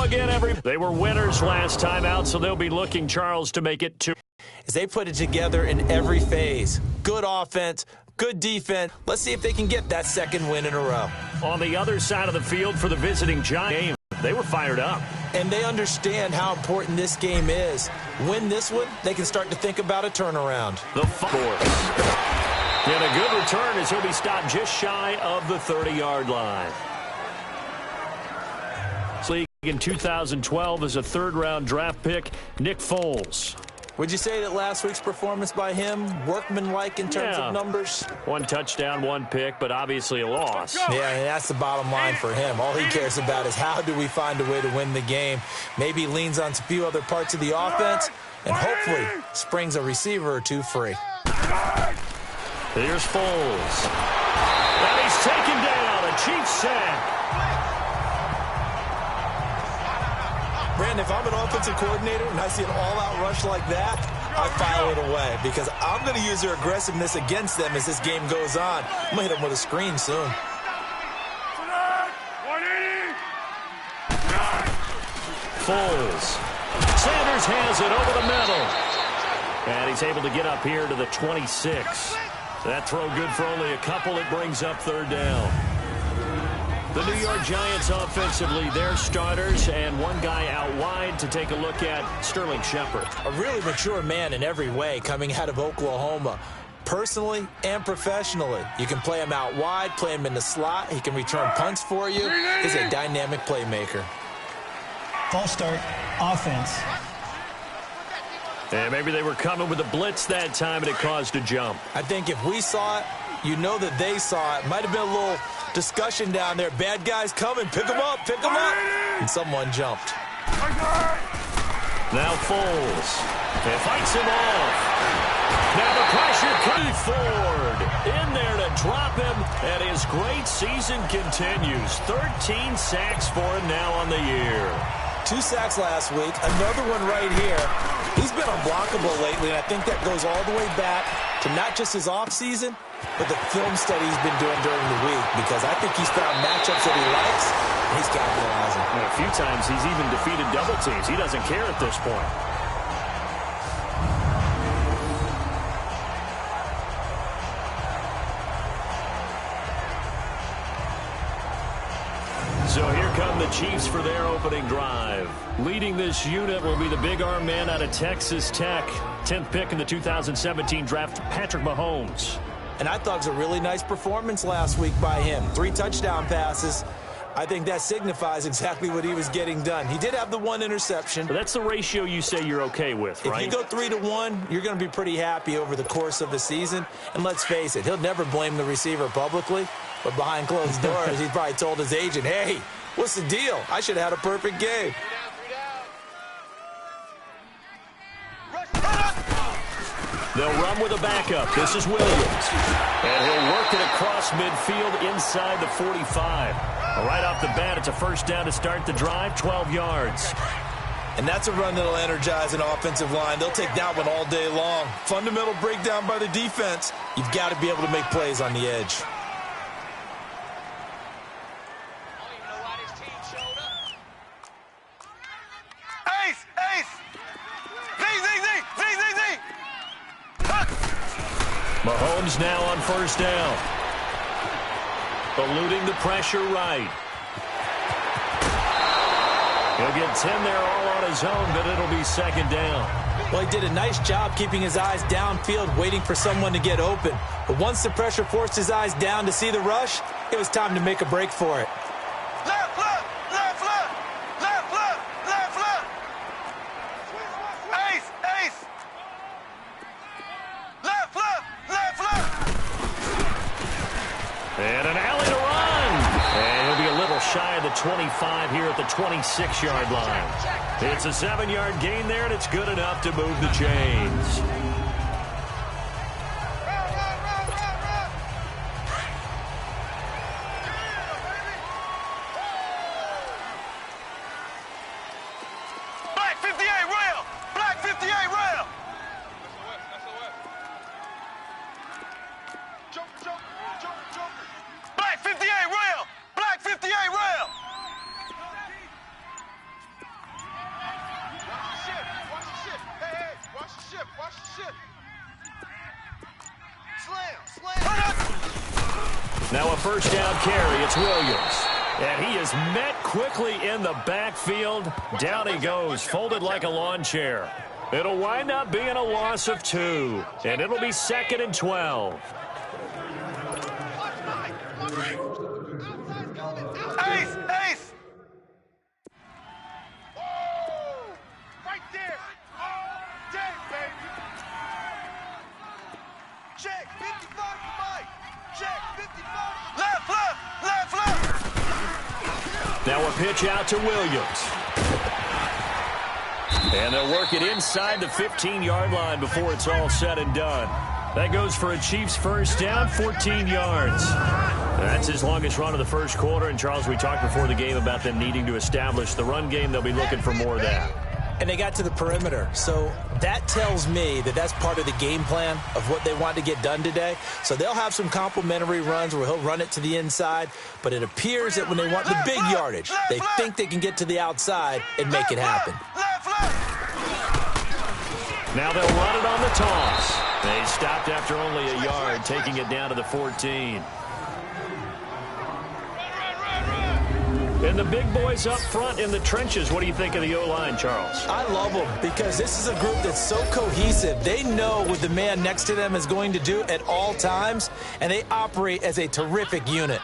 again, They were winners last time out, so they'll be looking, Charles, to make it 2. As they put it together in every phase. Good offense, good defense. Let's see if they can get that second win in a row. On the other side of the field for the visiting Giants, they were fired up. And they understand how important this game is. Win this one, they can start to think about a turnaround. The fourth. And a good return as he'll be stopped just shy of the 30-yard line. League in 2012 as a third-round draft pick, Nick Foles. Would you say that last week's performance by him, workmanlike in terms of numbers? 1 touchdown, 1 pick, but obviously a loss. Yeah, and that's the bottom line for him. All he cares about is how do we find a way to win the game. Maybe leans on a few other parts of the offense, and hopefully springs a receiver or two free. Here's Foles. And he's taken down, a Chiefs sack. Brandon, if I'm an offensive coordinator and I see an all-out rush like that, I file it away because I'm going to use their aggressiveness against them as this game goes on. I'm going to hit them with a screen soon. Foles. Sanders has it over the middle. And he's able to get up here to the 26. That throw good for only a couple. It brings up third down. The New York Giants offensively, their starters, and one guy out wide to take a look at, Sterling Shepard. A really mature man in every way coming out of Oklahoma. Personally and professionally. You can play him out wide, play him in the slot. He can return punts for you. He's a dynamic playmaker. False start, offense. And maybe they were coming with a blitz that time, and it caused a jump. I think if we saw it, you know that they saw it. Might have been a little discussion down there. Bad guys coming. Pick them up. Pick them up. And someone jumped. Now Foles. It fights him off. Now the pressure comes Ford in there to drop him. And his great season continues. 13 sacks for him now on the year. 2 sacks last week. Another one right here. He's been unblockable lately, and I think that goes all the way back to not just his offseason, but the film study he's been doing during the week, because I think he's found matchups that he likes, and he's capitalizing. And a few times he's even defeated double teams. He doesn't care at this point. So here come the Chiefs for their opening drive. Leading this unit will be the big arm man out of Texas Tech. 10th pick in the 2017 draft, Patrick Mahomes. And I thought it was a really nice performance last week by him. 3 touchdown passes. I think that signifies exactly what he was getting done. He did have the 1 interception. But that's the ratio you say you're okay with, right? If you go 3-1, you're going to be pretty happy over the course of the season. And let's face it, he'll never blame the receiver publicly. But behind closed doors, he's probably told his agent, hey, what's the deal? I should have had a perfect game. They'll run with a backup. This is Williams. And he'll work it across midfield inside the 45. Right off the bat, it's a first down to start the drive, 12 yards. And that's a run that'll energize an offensive line. They'll take that one all day long. Fundamental breakdown by the defense. You've got to be able to make plays on the edge. Mahomes now on first down. Eluding the pressure right. He'll get 10 there all on his own, but it'll be second down. Well, he did a nice job keeping his eyes downfield, waiting for someone to get open. But once the pressure forced his eyes down to see the rush, it was time to make a break for it. And an alley to run. And he'll be a little shy of the 25 here at the 26-yard line. It's a 7-yard gain there, and it's good enough to move the chains. Now a first down carry. It's Williams. And he is met quickly in the backfield. Down he goes, folded like a lawn chair. It'll wind up being a loss of 2. And it'll be 2nd and 12. Ace! Right there! Check, baby! Check, 55 to Mike! Check, 55! Left! Now a pitch out to Williams. And they'll work it inside the 15-yard line before it's all said and done. That goes for a Chiefs first down, 14 yards. That's his longest run of the first quarter. And, Charles, we talked before the game about them needing to establish the run game. They'll be looking for more of that. And they got to the perimeter. So that tells me that that's part of the game plan of what they want to get done today. So they'll have some complimentary runs where he'll run it to the inside. But it appears that when they want the big yardage, they think they can get to the outside and make it happen. Now they'll run it on the toss. They stopped after only a yard, taking it down to the 14. And the big boys up front in the trenches. What do you think of the O-line, Charles? I love them because this is a group that's so cohesive. They know what the man next to them is going to do at all times, and they operate as a terrific unit.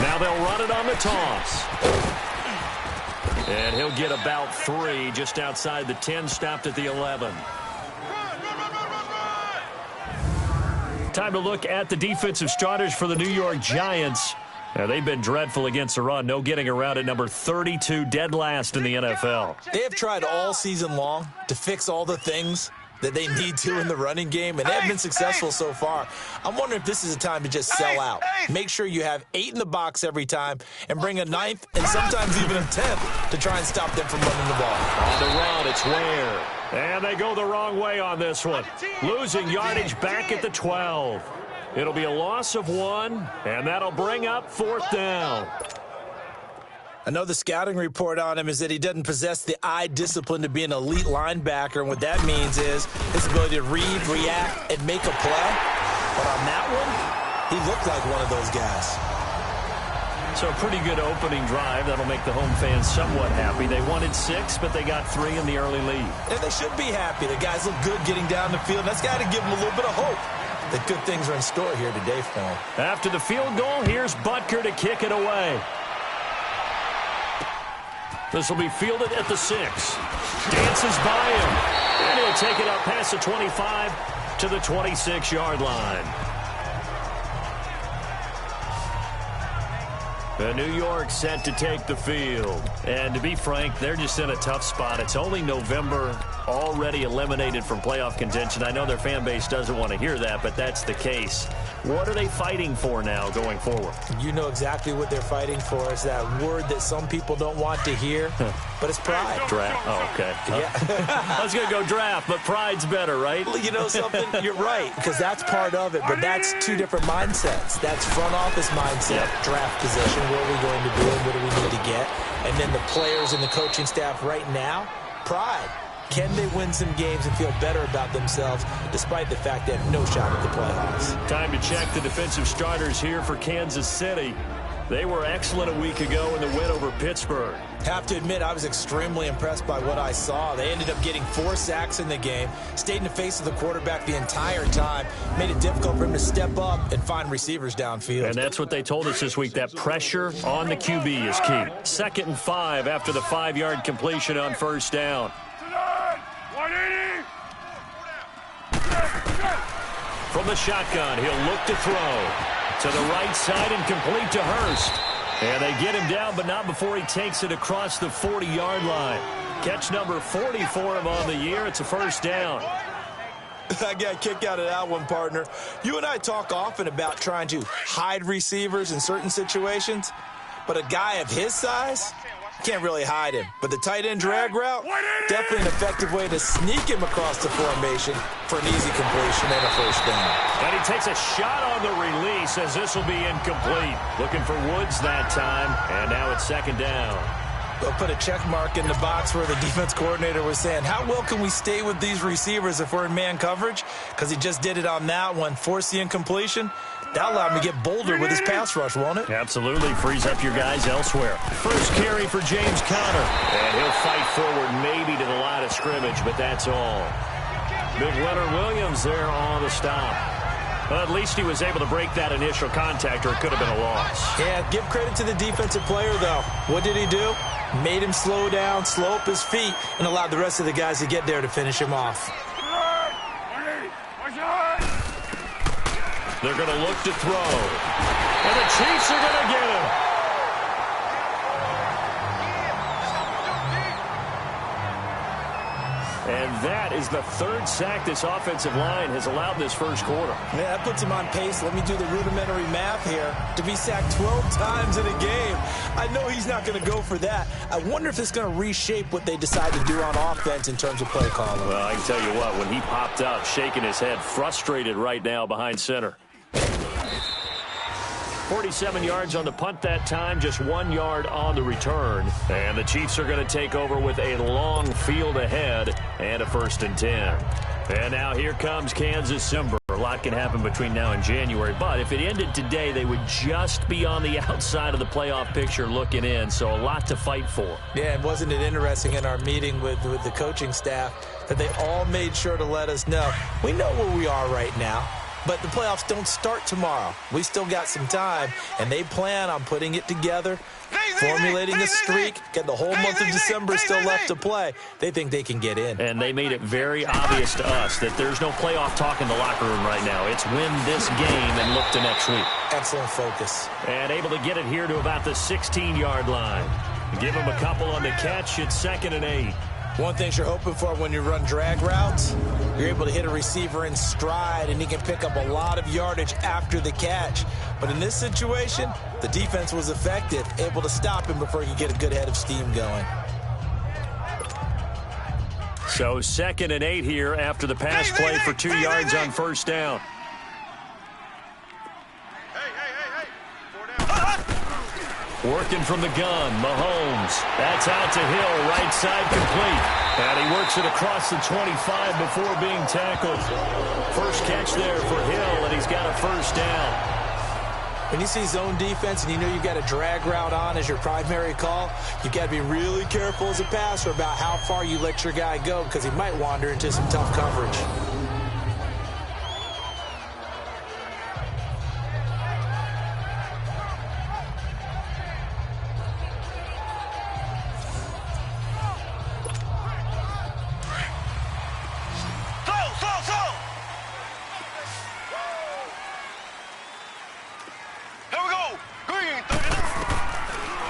Now they'll run it on the toss. And he'll get about 3 just outside the 10, stopped at the 11. Time to look at the defensive starters for the New York Giants. Now, they've been dreadful against the run. No getting around at number 32, dead last in the NFL. They have tried all season long to fix all the things that they need to in the running game, and they have been successful so far. I'm wondering if this is a time to just sell out. Make sure you have 8 in the box every time and bring a 9th and sometimes even a 10th to try and stop them from running the ball. On the run, it's Ware. And they go the wrong way on this one. Losing yardage back at the 12. It'll be a loss of 1, and that'll bring up 4th down. I know the scouting report on him is that he doesn't possess the eye discipline to be an elite linebacker, and what that means is his ability to read, react, and make a play. But on that one, he looked like one of those guys. So a pretty good opening drive. That'll make the home fans somewhat happy. They wanted 6, but they got 3 in the early lead. And they should be happy. The guys look good getting down the field. That's got to give them a little bit of hope that good things are in store here today for them. After the field goal, here's Butker to kick it away. This will be fielded at the 6. Dances by him. And he'll take it up past the 25 to the 26-yard line. The New York set to take the field. And to be frank, they're just in a tough spot. It's only November, already eliminated from playoff contention. I know their fan base doesn't want to hear that, but that's the case. What are they fighting for now going forward? You know exactly what they're fighting for. It's that word that some people don't want to hear, but it's pride. Draft. Oh, okay. Yeah. I was going to go draft, but pride's better, right? You know something? You're right, because that's part of it, but that's 2 different mindsets. That's front office mindset, draft position, where are we going to be and what do we need to get? And then the players and the coaching staff right now, pride. Can they win some games and feel better about themselves despite the fact they have no shot at the playoffs? Time to check the defensive starters here for Kansas City. They were excellent a week ago in the win over Pittsburgh. Have to admit, I was extremely impressed by what I saw. They ended up getting 4 sacks in the game, stayed in the face of the quarterback the entire time, made it difficult for him to step up and find receivers downfield. And that's what they told us this week, that pressure on the QB is key. 2nd and 5 after the 5-yard completion on first down. From the shotgun, he'll look to throw. To the right side and complete to Hurst. And they get him down, but not before he takes it across the 40-yard line. Catch number 40 for him on the year. It's a first down. I got a kick out of that one, partner. You and I talk often about trying to hide receivers in certain situations, but a guy of his size can't really hide him. But the tight end drag route, definitely an effective way to sneak him across the formation for an easy completion and a first down. And he takes a shot on the release as this will be incomplete. Looking for Woods that time, and now it's 2nd down. They'll put a check mark in the box where the defense coordinator was saying, how well can we stay with these receivers if we're in man coverage? Because he just did it on that one, force the incompletion. That'll allow him to get bolder with his pass rush, won't it? Absolutely. Frees up your guys elsewhere. First carry for James Conner. And he'll fight forward maybe to the line of scrimmage, but that's all. Big Leonard Williams there on the stop. Well, at least he was able to break that initial contact, or it could have been a loss. Yeah, give credit to the defensive player, though. What did he do? Made him slow down, slow up his feet, and allowed the rest of the guys to get there to finish him off. They're going to look to throw. And the Chiefs are going to get him. And that is the third sack this offensive line has allowed this first quarter. Yeah, that puts him on pace. Let me do the rudimentary math here. To be sacked 12 times in a game. I know he's not going to go for that. I wonder if it's going to reshape what they decide to do on offense in terms of play calling. Well, I can tell you what, when he popped up, shaking his head, frustrated right now behind center. 47 yards on the punt that time, just 1 yard on the return. And the Chiefs are going to take over with a long field ahead and a 1st and 10. And now here comes Kansas Simba. A lot can happen between now and January, but if it ended today, they would just be on the outside of the playoff picture looking in, so a lot to fight for. Yeah, and wasn't it interesting in our meeting with the coaching staff that they all made sure to let us know, we know where we are right now. But the playoffs don't start tomorrow. We still got some time, and they plan on putting it together, formulating a streak, getting the whole month of December still left to play. They think they can get in. And they made it very obvious to us that there's no playoff talk in the locker room right now. It's win this game and look to next week. Excellent focus. And able to get it here to about the 16-yard line. Give them a couple on the catch. It's 2nd and 8. One thing you're hoping for when you run drag routes, you're able to hit a receiver in stride, and he can pick up a lot of yardage after the catch. But in this situation, the defense was effective, able to stop him before he could get a good head of steam going. So 2nd and 8 here after the pass play for 2 yards on 1st down. Working from the gun, Mahomes. That's out to Hill, right side complete. And he works it across the 25 before being tackled. First catch there for Hill, and he's got a 1st down. When you see zone defense and you know you've got a drag route on as your primary call, you've got to be really careful as a passer about how far you let your guy go because he might wander into some tough coverage.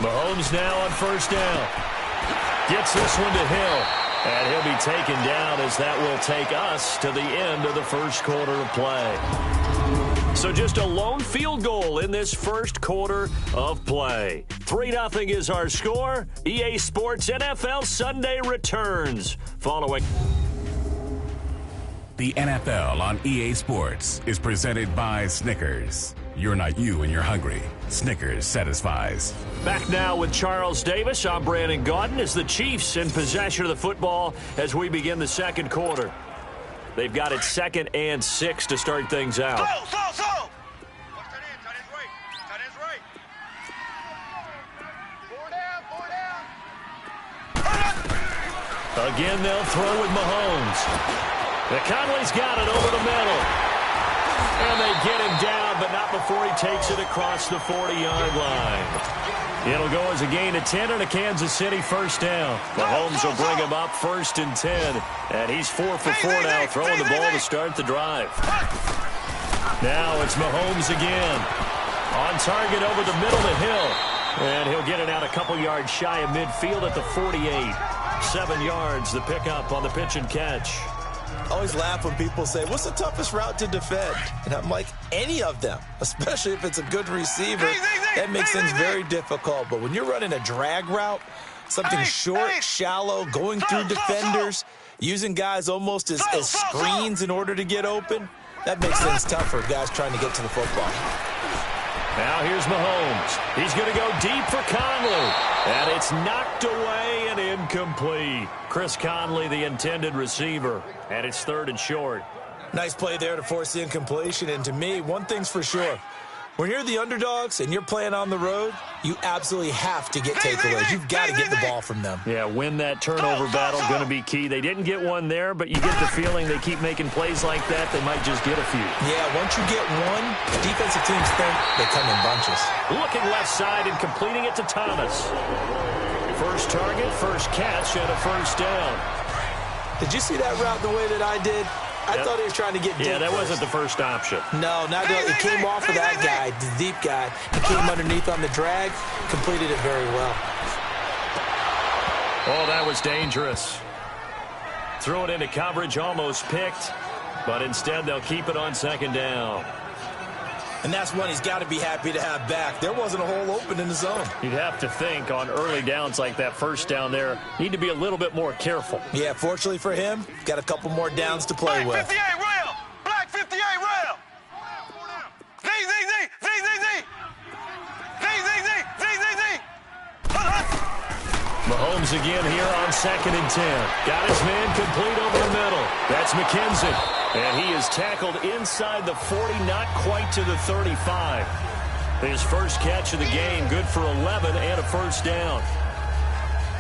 Mahomes now on 1st down. Gets this one to Hill. And he'll be taken down as that will take us to the end of the first quarter of play. So just a lone field goal in this first quarter of play. 3-0 is our score. EA Sports NFL Sunday returns following. The NFL on EA Sports is presented by Snickers. You're not you when you're hungry. Snickers satisfies. Back now with Charles Davis. I'm Brandon Gaudin as the Chiefs in possession of the football as we begin the second quarter. They've got it 2nd and 6 to start things out. Again, they'll throw with Mahomes. Conley's got it over the middle. And they get him down, but not before he takes it across the 40-yard line. It'll go as a gain of 10 and a Kansas City 1st down. Mahomes will bring him up 1st and 10. And he's 4 for 4 now, throwing the ball to start the drive. Now it's Mahomes again. On target over the middle to Hill. And he'll get it out a couple yards shy of midfield at the 48. 7 yards, the pickup on the pitch and catch. I always laugh when people say, what's the toughest route to defend? And I'm like, any of them, especially if it's a good receiver. That makes things very difficult. But when you're running a drag route, something short, shallow, going through defenders, using guys almost as screens in order to get open, that makes things tougher, guys trying to get to the football. Now here's Mahomes. He's going to go deep for Conley. And it's knocked away and incomplete. Chris Conley, the intended receiver. And it's 3rd and short. Nice play there to force the incompletion. And to me, one thing's for sure. When you're the underdogs and you're playing on the road, you absolutely have to get takeaways. You've got to get the ball from them. Yeah, win that turnover battle, going to be key. They didn't get one there, but you get the feeling they keep making plays like that, they might just get a few. Yeah, once you get one, defensive teams think they come in bunches. Looking left side and completing it to Thomas. First target, first catch, and a first down. Did you see that route the way that I did? I thought he was trying to get deep. Yeah, that wasn't the first option. No, not good. It came off of that guy, the deep guy. He came underneath on the drag, completed it very well. Oh, that was dangerous. Threw it into coverage, almost picked, but instead they'll keep it on 2nd down. And that's one he's got to be happy to have back. There wasn't a hole open in the zone. You'd have to think on early downs like that first down there, need to be a little bit more careful. Yeah, fortunately for him, got a couple more downs to play with. 58 rail! Black 58 rail! Z, Z, Z, Z, Z, Z! Z, Z, Z, Z, Z, Z! Mahomes again here on 2nd and 10. Got his man complete over the middle. That's McKenzie. And he is tackled inside the 40, not quite to the 35. His first catch of the game, good for 11 and a first down.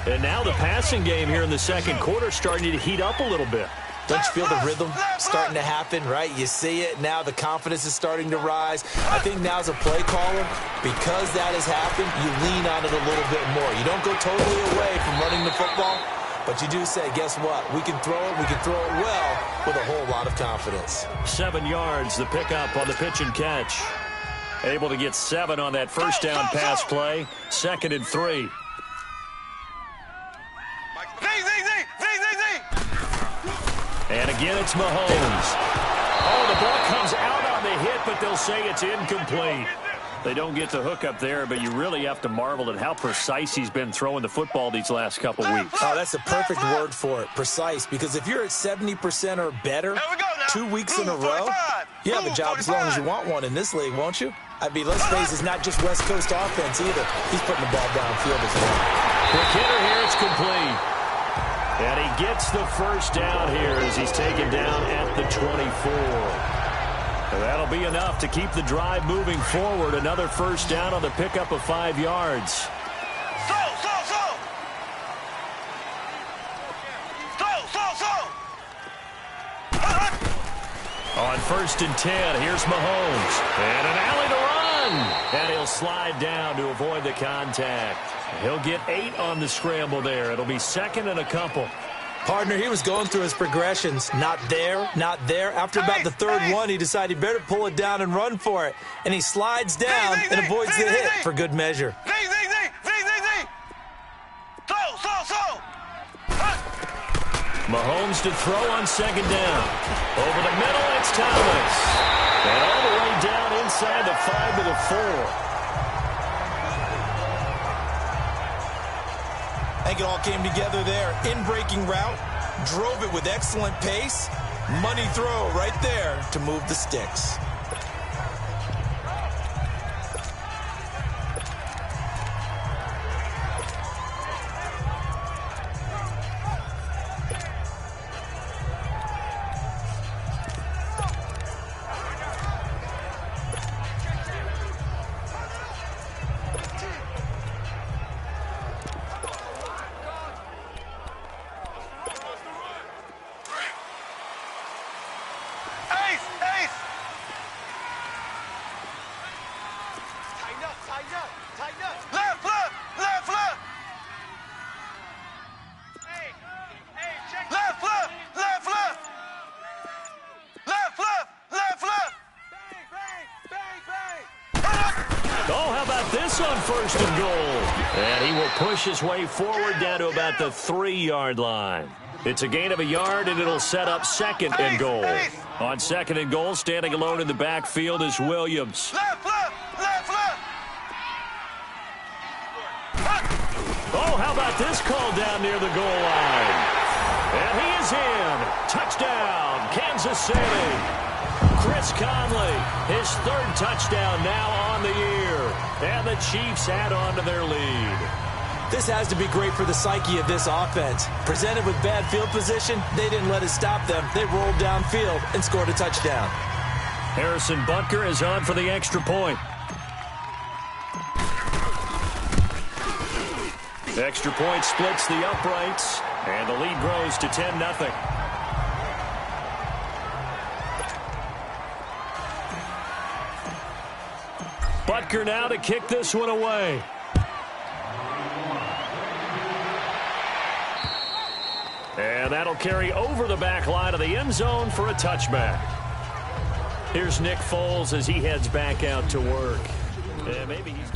And now the passing game here in the second quarter starting to heat up a little bit. Don't you feel the rhythm starting to happen, right? You see it. Now the confidence is starting to rise. I think now as a play caller, because that has happened, you lean on it a little bit more. You don't go totally away from running the football, but you do say, guess what? We can throw it well with a whole lot of confidence. 7 yards, the pickup on the pitch and catch. Able to get 7 on that first down pass play. 2nd and 3. And again, it's Mahomes. Oh, the ball comes out on the hit, but they'll say it's incomplete. They don't get the hook up there, but you really have to marvel at how precise he's been throwing the football these last couple weeks. Oh, that's a perfect word for it, precise, because if you're at 70% or better 2 weeks in a row, you have a job as long as you want one in this league, won't you? I mean, let's face it, it's not just West Coast offense either. He's putting the ball downfield as well. Quick hitter here, it's complete. And he gets the first down here as he's taken down at the 24. That'll be enough to keep the drive moving forward. Another first down on the pickup of 5 yards. On 1st and 10, here's Mahomes. And an alley to run. And he'll slide down to avoid the contact. He'll get 8 on the scramble there. It'll be 2nd and a couple. Partner, he was going through his progressions. Not there, not there. After about the 3rd one, he decided he better pull it down and run for it. And he slides down and avoids the hit for good measure. Mahomes to throw on 2nd down. Over the middle, it's Thomas. And all the way down inside the 5 to the 4. I think it all came together there. In-breaking route, drove it with excellent pace. Money throw right there to move the sticks. On 1st and goal. And he will push his way forward down to about the 3-yard line. It's a gain of 1 yard, and it'll set up 2nd and goal. On 2nd and goal, standing alone in the backfield is Williams. Oh, how about this call down near the goal line? And he is in. Touchdown, Kansas City. Chris Conley, his third touchdown now on the year. And the Chiefs add on to their lead. This has to be great for the psyche of this offense. Presented with bad field position, they didn't let it stop them. They rolled downfield and scored a touchdown. Harrison Butker is on for the extra point. Extra point splits the uprights, and the lead grows to 10-0. Butker now to kick this one away. And that'll carry over the back line of the end zone for a touchback. Here's Nick Foles as he heads back out to work. And maybe he's...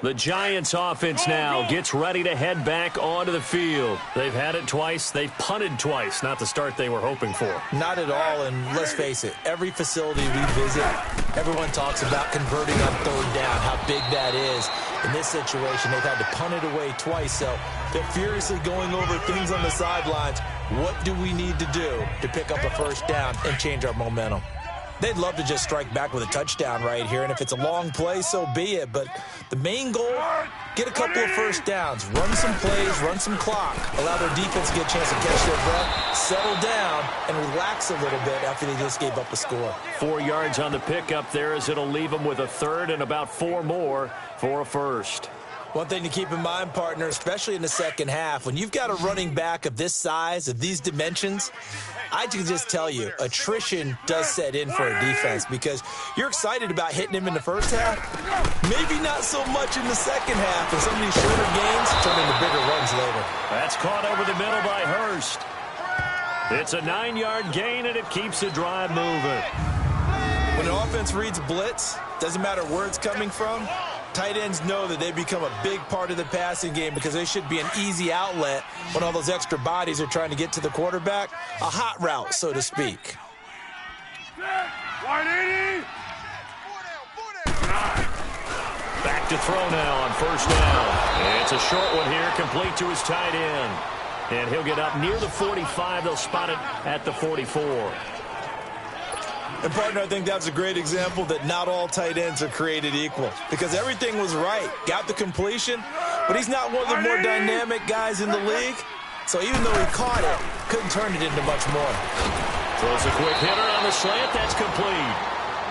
The Giants offense now gets ready to head back onto the field. They've had it twice. They've punted twice. Not the start they were hoping for. Not at all, and let's face it, every facility we visit, everyone talks about converting on third down, how big that is. In this situation, they've had to punt it away twice, so they're furiously going over things on the sidelines. What do we need to do to pick up a first down and change our momentum? They'd love to just strike back with a touchdown right here, and if it's a long play, so be it. But the main goal, get a couple of first downs, run some plays, run some clock, allow their defense to get a chance to catch their breath, settle down, and relax a little bit after they just gave up a score. 4 yards on the pickup there as it'll leave them with a third and about 4 more for a first. One thing to keep in mind, partner, especially in the second half, when you've got a running back of this size, of these dimensions, I can just tell you, attrition does set in for a defense because you're excited about hitting him in the first half, maybe not so much in the second half, and some of these shorter gains turn into bigger runs later. That's caught over the middle by Hurst. It's a 9-yard gain, and it keeps the drive moving. When an offense reads blitz, doesn't matter where it's coming from, tight ends know that they become a big part of the passing game because they should be an easy outlet when all those extra bodies are trying to get to the quarterback. A hot route, so to speak. Back to throw now on first down. It's a short one here, complete to his tight end. And he'll get up near the 45. They'll spot it at the 44. And, partner, I think that's a great example that not all tight ends are created equal because everything was right. Got the completion, but he's not one of the more dynamic guys in the league. So even though he caught it, couldn't turn it into much more. Throws a quick hitter on the slant. That's complete.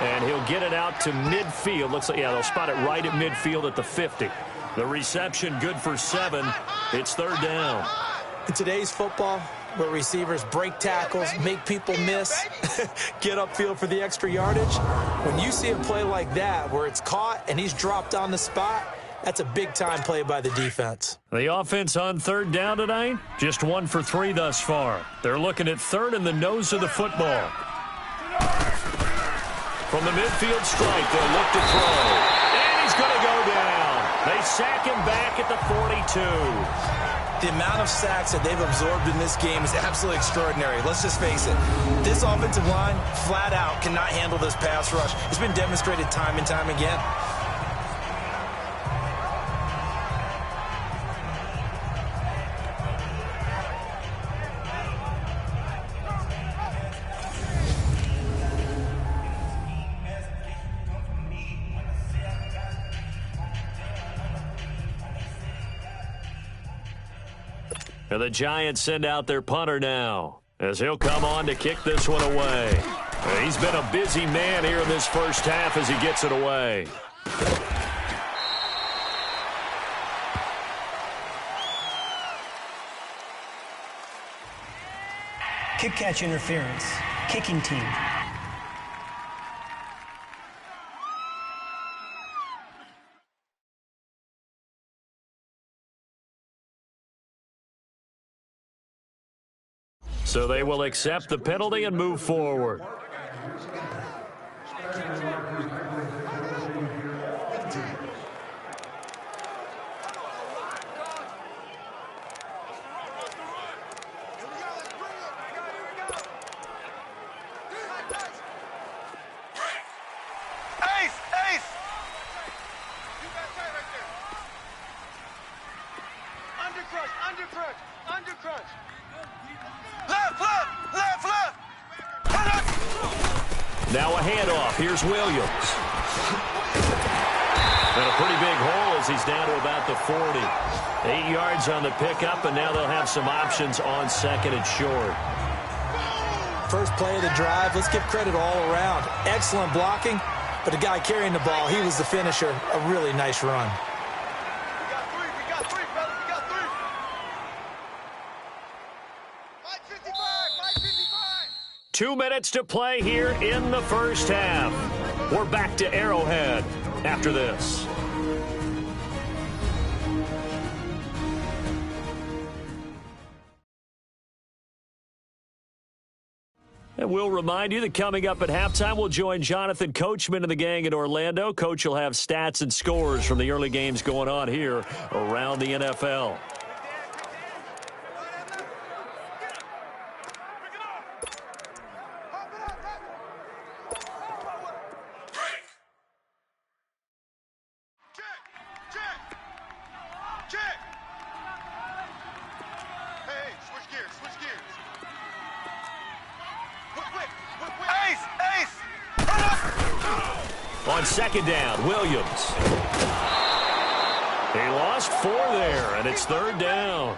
And he'll get it out to midfield. Looks like, yeah, they'll spot it right at midfield at the 50. The reception good for 7. It's third down. In today's football, where receivers break tackles, make people miss, get upfield for the extra yardage, when you see a play like that where it's caught and he's dropped on the spot, that's a big-time play by the defense. The offense on third down tonight, just 1 for 3 thus far. They're looking at third in the nose of the football. From the midfield strike, they'll look to throw. And he's going to go down. They sack him back at the 42. The amount of sacks that they've absorbed in this game is absolutely extraordinary. Let's just face it. This offensive line, flat out, cannot handle this pass rush. It's been demonstrated time and time again. And the Giants send out their punter now as he'll come on to kick this one away. He's been a busy man here in this first half as he gets it away. Kick catch interference. Kicking team. So they will accept the penalty and move forward. Under crunch. a handoff. Here's Williams. And a pretty big hole as he's down to about the 40. 8 yards on the pickup, and now they'll have some options on second and short. First play of the drive, let's give credit all around. Excellent blocking, but the guy carrying the ball, he was the finisher. A really nice run. We got three, fellas. We got three. Mike 55, Mike 55. 2 minutes to play here in the first half. We're back to Arrowhead after this. And we'll remind you that coming up at halftime, we'll join Jonathan Coachman and the gang in Orlando. Coach will have stats and scores from the early games going on here around the NFL. On second down, Williams. He lost 4 there, and it's third down.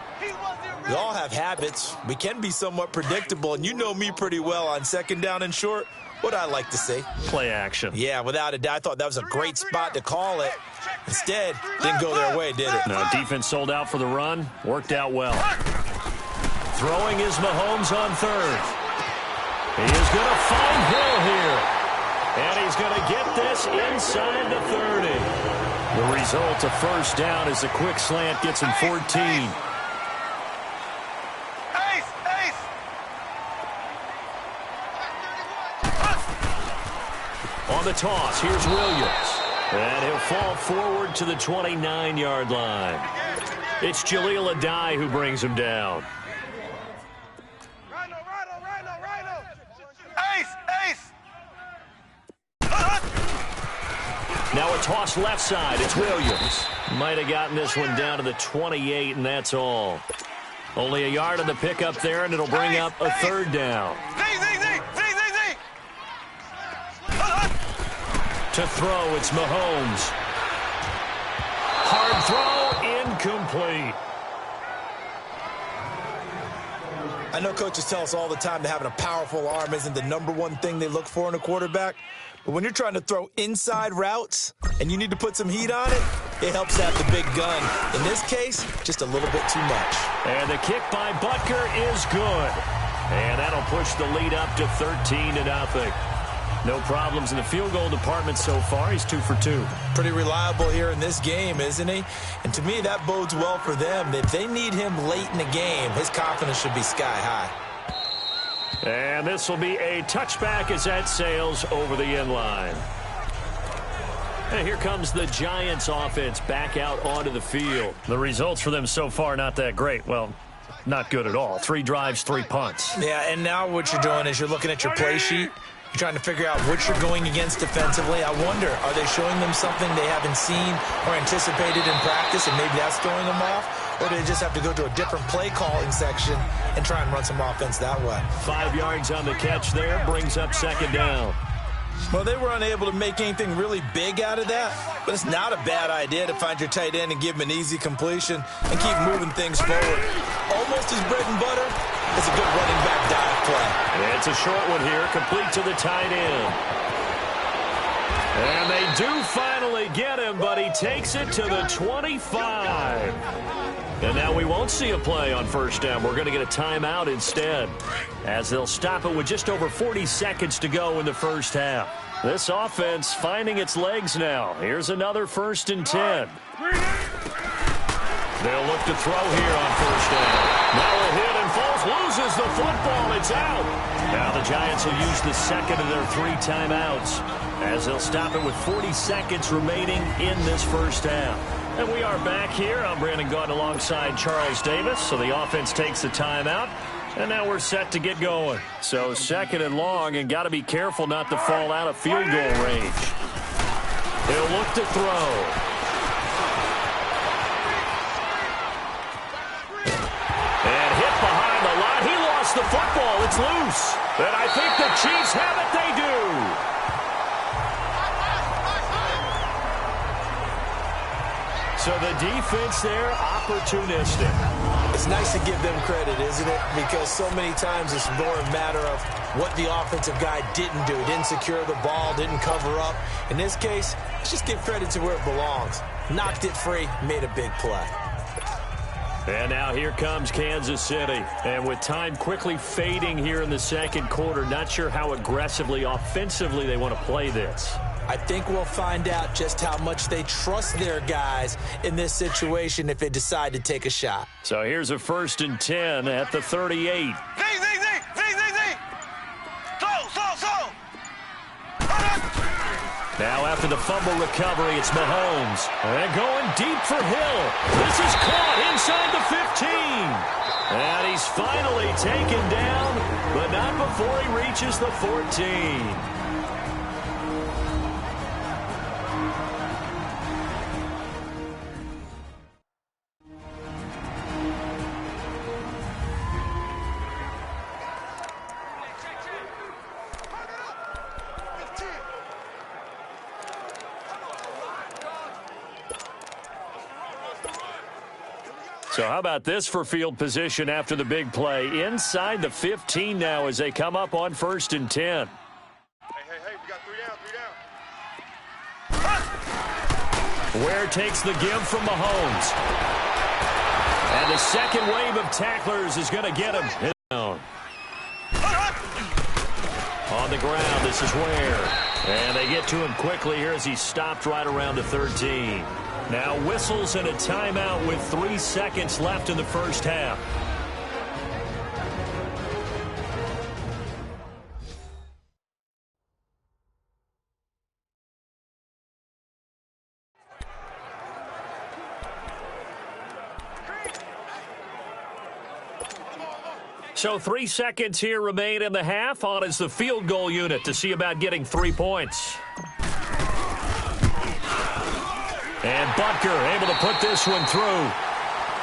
We all have habits. We can be somewhat predictable, and you know me pretty well on second down and short. What I like to say. Play action. Yeah, without a doubt, I thought that was a great spot to call it. Instead, didn't go their way, did it? No, defense sold out for the run. Worked out well. Throwing is Mahomes on third. He is going to find Hill here. And he's going to get this inside the 30. The result, a first down, as the quick slant gets him 14. On the toss, here's Williams. And he'll fall forward to the 29-yard line. It's Jaleel Adai who brings him down. Now a toss left side. It's Williams. Might have gotten this one down to the 28, and that's all. Only a yard on the pickup there, and it'll bring up a third down. To throw, it's Mahomes. Hard throw, incomplete. I know coaches tell us all the time that having a powerful arm isn't the #1 thing they look for in a quarterback. But when you're trying to throw inside routes and you need to put some heat on it, it helps to have the big gun. In this case, just a little bit too much. And the kick by Butker is good. And that'll push the lead up to 13-0. No problems in the field goal department so far. He's 2 for 2. Pretty reliable here in this game, isn't he? And to me, that bodes well for them. If they need him late in the game, his confidence should be sky high. And this will be a touchback as that sails over the end line. And here comes the Giants offense back out onto the field. The results for them so far not that great. Well, not good at all. 3 drives, 3 punts. Yeah, and now what you're doing is you're looking at your play sheet. You're trying to figure out what you're going against defensively. I wonder, are they showing them something they haven't seen or anticipated in practice, and maybe that's throwing them off? Or do they just have to go to a different play calling section and try and run some offense that way? 5 yards on the catch there, brings up second down. Well, they were unable to make anything really big out of that, but it's not a bad idea to find your tight end and give him an easy completion and keep moving things forward. Almost his bread and butter. It's a good running back dive play. It's a short one here, complete to the tight end. And they do finally get him, but he takes it to the 25. And now we won't see a play on first down. We're going to get a timeout instead, as they'll stop it with just over 40 seconds to go in the first half. This offense finding its legs now. Here's another 1st and 10. They'll look to throw here on first down. Now a hit and falls, loses the football. It's out. Now the Giants will use the second of their 3 timeouts, as they'll stop it with 40 seconds remaining in this first half. And we are back here. I'm Brandon Gaunt alongside Charles Davis. So the offense takes the timeout, and now we're set to get going. So 2nd and long, and got to be careful not to fall out of field goal range. He'll look to throw. And hit behind the line. He lost the football. It's loose. And I think the Chiefs have it. They do. So the defense there, opportunistic. It's nice to give them credit, isn't it? Because so many times it's more a matter of what the offensive guy didn't do. Didn't secure the ball, didn't cover up. In this case, let's just give credit to where it belongs. Knocked it free, made a big play. And now here comes Kansas City. And with time quickly fading here in the second quarter, not sure how aggressively, offensively they want to play this. I think we'll find out just how much they trust their guys in this situation if they decide to take a shot. So here's a 1st and 10 at the 38. Now after the fumble recovery, it's Mahomes. And going deep for Hill. This is caught inside the 15. And he's finally taken down, but not before he reaches the 14. So how about this for field position after the big play? Inside the 15 now as they come up on 1st and 10. Hey, we got 3 down. Ware takes the give from Mahomes. And the second wave of tacklers is going to get him down. On the ground, this is Ware. And they get to him quickly here as he stopped right around the 13. Now whistles and a timeout with 3 seconds left in the first half. So 3 seconds here remain in the half. On is the field goal unit to see about getting 3 points. And Butker able to put this one through.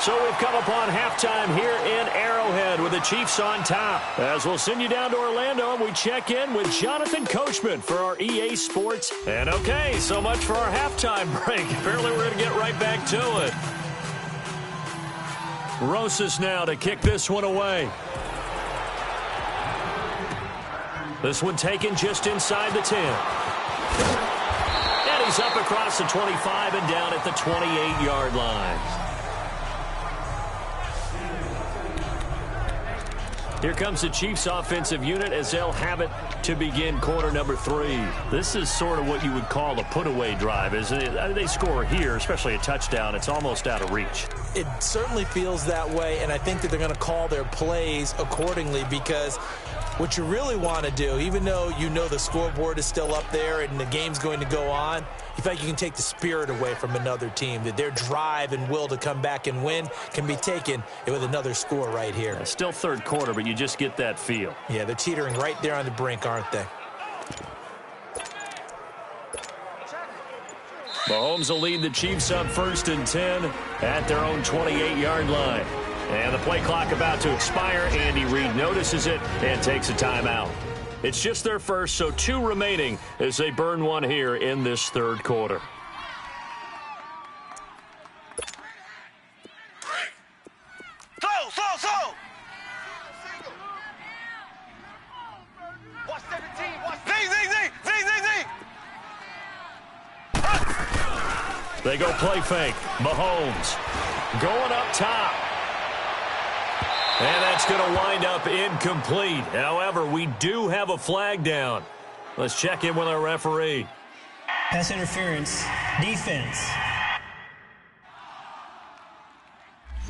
So we've come upon halftime here in Arrowhead with the Chiefs on top. As we'll send you down to Orlando, and we check in with Jonathan Coachman for our EA Sports. And okay, so much for our halftime break. Apparently we're going to get right back to it. Rosas now to kick this one away. This one taken just inside the 10. He's up across the 25 and down at the 28-yard line. Here comes the Chiefs offensive unit as they'll have it to begin quarter number 3. This is sort of what you would call a put-away drive, isn't it? They score here, especially a touchdown. It's almost out of reach. It certainly feels that way, and I think that they're going to call their plays accordingly because what you really want to do, even though you know the scoreboard is still up there and the game's going to go on, you feel like you can take the spirit away from another team, that their drive and will to come back and win can be taken with another score right here. Still third quarter, but you just get that feel. Yeah, they're teetering right there on the brink, aren't they? Mahomes will lead the Chiefs up 1st and 10 at their own 28-yard line. And the play clock about to expire. Andy Reid notices it and takes a timeout. It's just their first, so 2 remaining as they burn one here in this third quarter. Slow! Watch 17, watch Z. They go play fake. Mahomes going up top. And that's going to wind up incomplete. However, we do have a flag down. Let's check in with our referee. Pass interference. Defense.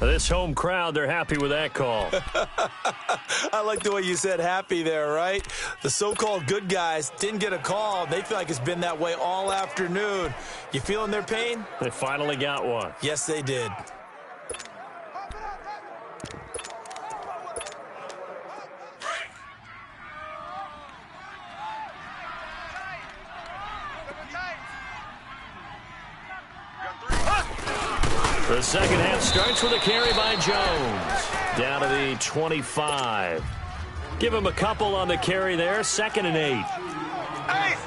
This home crowd, they're happy with that call. I like the way you said happy there, right? The so-called good guys didn't get a call. They feel like it's been that way all afternoon. You feeling their pain? They finally got one. Yes, they did. The second half starts with a carry by Jones. Down to the 25. Give him a couple on the carry there. 2nd and 8. Ace!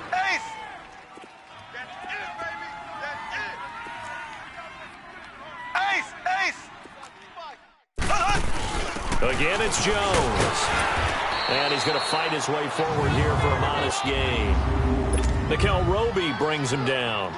And it's Jones. And he's going to fight his way forward here for a modest gain. Nickel Roby brings him down.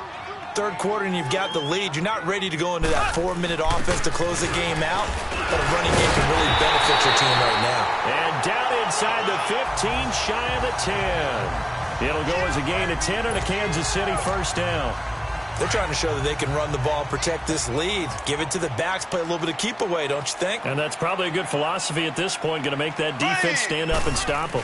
Third quarter and you've got the lead. You're not ready to go into that 4-minute offense to close the game out, but a running game can really benefit your team right now. And down inside the 15, shy of the 10. It'll go as a gain of 10 and a Kansas City first down. They're trying to show that they can run the ball, protect this lead, give it to the backs, play a little bit of keep away, don't you think? And that's probably a good philosophy at this point, going to make that defense stand up and stop them.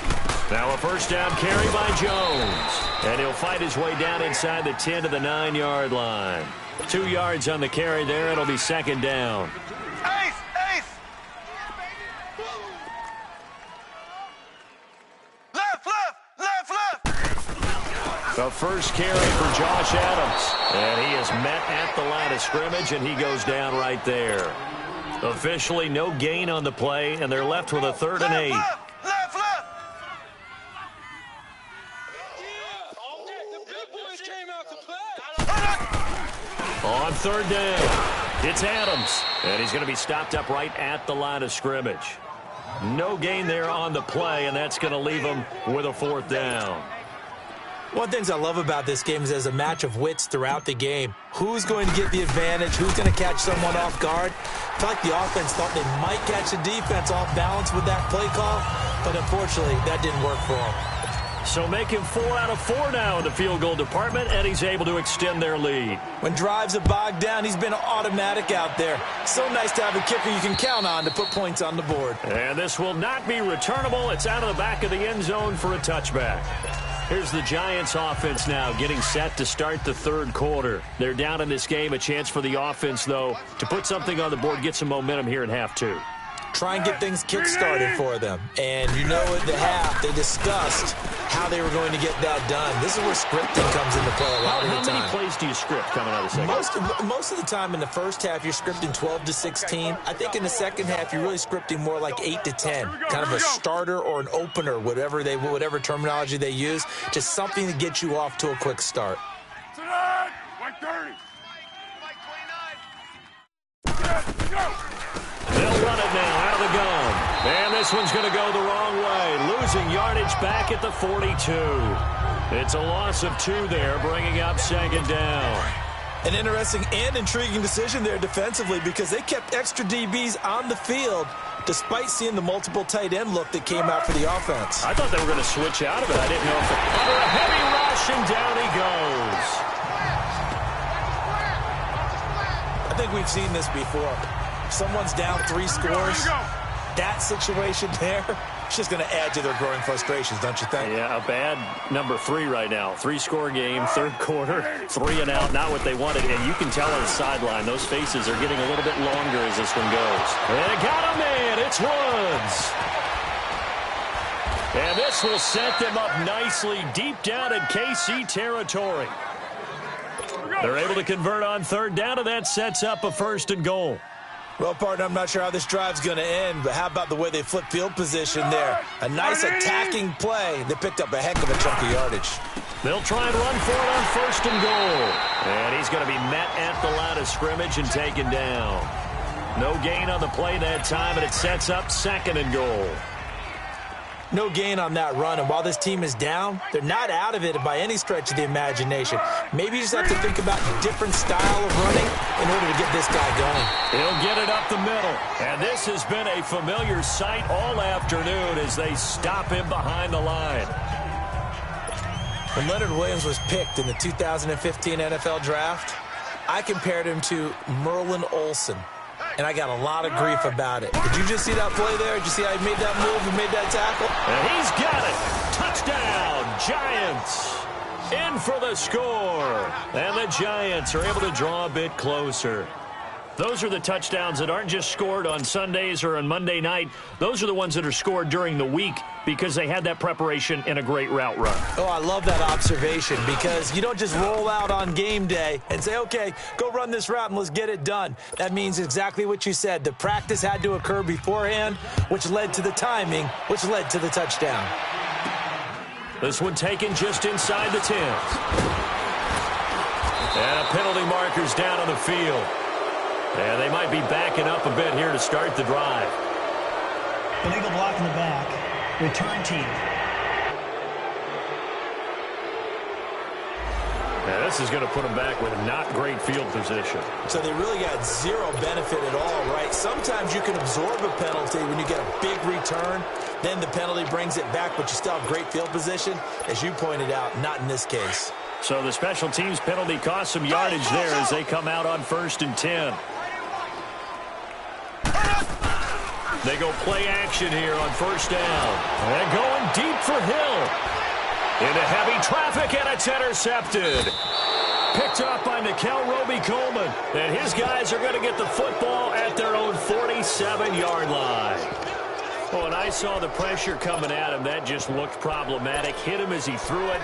Now a first down carry by Jones. And he'll fight his way down inside the 10 to the 9-yard line. 2 yards on the carry there. It'll be second down. Ace! Left! The first carry for Josh Adams. And he is met at the line of scrimmage, and he goes down right there. Officially no gain on the play, and they're left with a 3rd and 8. Left! On 3rd down, it's Adams, and he's going to be stopped up right at the line of scrimmage. No gain there on the play, and that's going to leave him with a 4th down. One of the things I love about this game is there's a match of wits throughout the game. Who's going to get the advantage? Who's going to catch someone off guard? I feel like the offense thought they might catch the defense off balance with that play call, but unfortunately, that didn't work for them. So make him 4 out of 4 now in the field goal department, and he's able to extend their lead. When drives are bogged down, he's been automatic out there. So nice to have a kicker you can count on to put points on the board. And this will not be returnable. It's out of the back of the end zone for a touchback. Here's the Giants offense now getting set to start the 3rd quarter. They're down in this game. A chance for the offense, though, to put something on the board, get some momentum here in half 2. Try and get things kick-started for them. And you know at the half, they discussed how they were going to get that done. This is where scripting comes into play a lot of the time. How many plays do you script coming out of the second? Most of the time in the first half, you're scripting 12 to 16. I think in the second half, you're really scripting more like 8 to 10. Kind of a starter or an opener, whatever terminology they use. Just something to get you off to a quick start. They'll run it now out of the gun. And this one's going to go the wrong way. Losing yardage back at the 42. It's a loss of 2 there, bringing up 2nd down. An interesting and intriguing decision there defensively because they kept extra DBs on the field despite seeing the multiple tight end look that came out for the offense. I thought they were going to switch out of it. I didn't know if under a heavy rush, and down he goes. I think we've seen this before. Someone's down 3 scores. That situation there, it's just going to add to their growing frustrations, don't you think? Yeah, a bad number 3 right now. 3-score game, 3rd quarter, 3 and out, not what they wanted. And you can tell on the sideline, those faces are getting a little bit longer as this one goes. And it got a man. It's Woods. And this will set them up nicely deep down in KC territory. They're able to convert on 3rd down, and that sets up a 1st and goal. Well, partner, I'm not sure how this drive's going to end, but how about the way they flip field position there? A nice attacking play. They picked up a heck of a chunk of yardage. They'll try and run for it on 1st and goal. And he's going to be met at the line of scrimmage and taken down. No gain on the play that time, and it sets up 2nd and goal. No gain on that run, and while this team is down, they're not out of it by any stretch of the imagination. Maybe you just have to think about a different style of running in order to get this guy going. He'll get it up the middle, and this has been a familiar sight all afternoon as they stop him behind the line. When Leonard Williams was picked in the 2015 NFL Draft, I compared him to Merlin Olsen. And I got a lot of grief about it. Did you just see that play there? Did you see how he made that move and made that tackle? And he's got it. Touchdown, Giants. In for the score. And the Giants are able to draw a bit closer. Those are the touchdowns that aren't just scored on Sundays or on Monday night. Those are the ones that are scored during the week because they had that preparation and a great route run. Oh, I love that observation because you don't just roll out on game day and say, okay, go run this route and let's get it done. That means exactly what you said. The practice had to occur beforehand, which led to the timing, which led to the touchdown. This one taken just inside the 10. And a penalty marker's down on the field. And they might be backing up a bit here to start the drive. Illegal block in the back. Return team. Now, this is going to put them back with not great field position. So they really got zero benefit at all, right? Sometimes you can absorb a penalty when you get a big return. Then the penalty brings it back, but you still have great field position. As you pointed out, not in this case. So the special teams penalty cost some yardage there as they come out on 1st and 10. They go play action here on 1st down. And going deep for Hill. Into heavy traffic, and it's intercepted. Picked up by Nickel Roby-Coleman. And his guys are going to get the football at their own 47-yard line. Well, when I saw the pressure coming at him, that just looked problematic. Hit him as he threw it,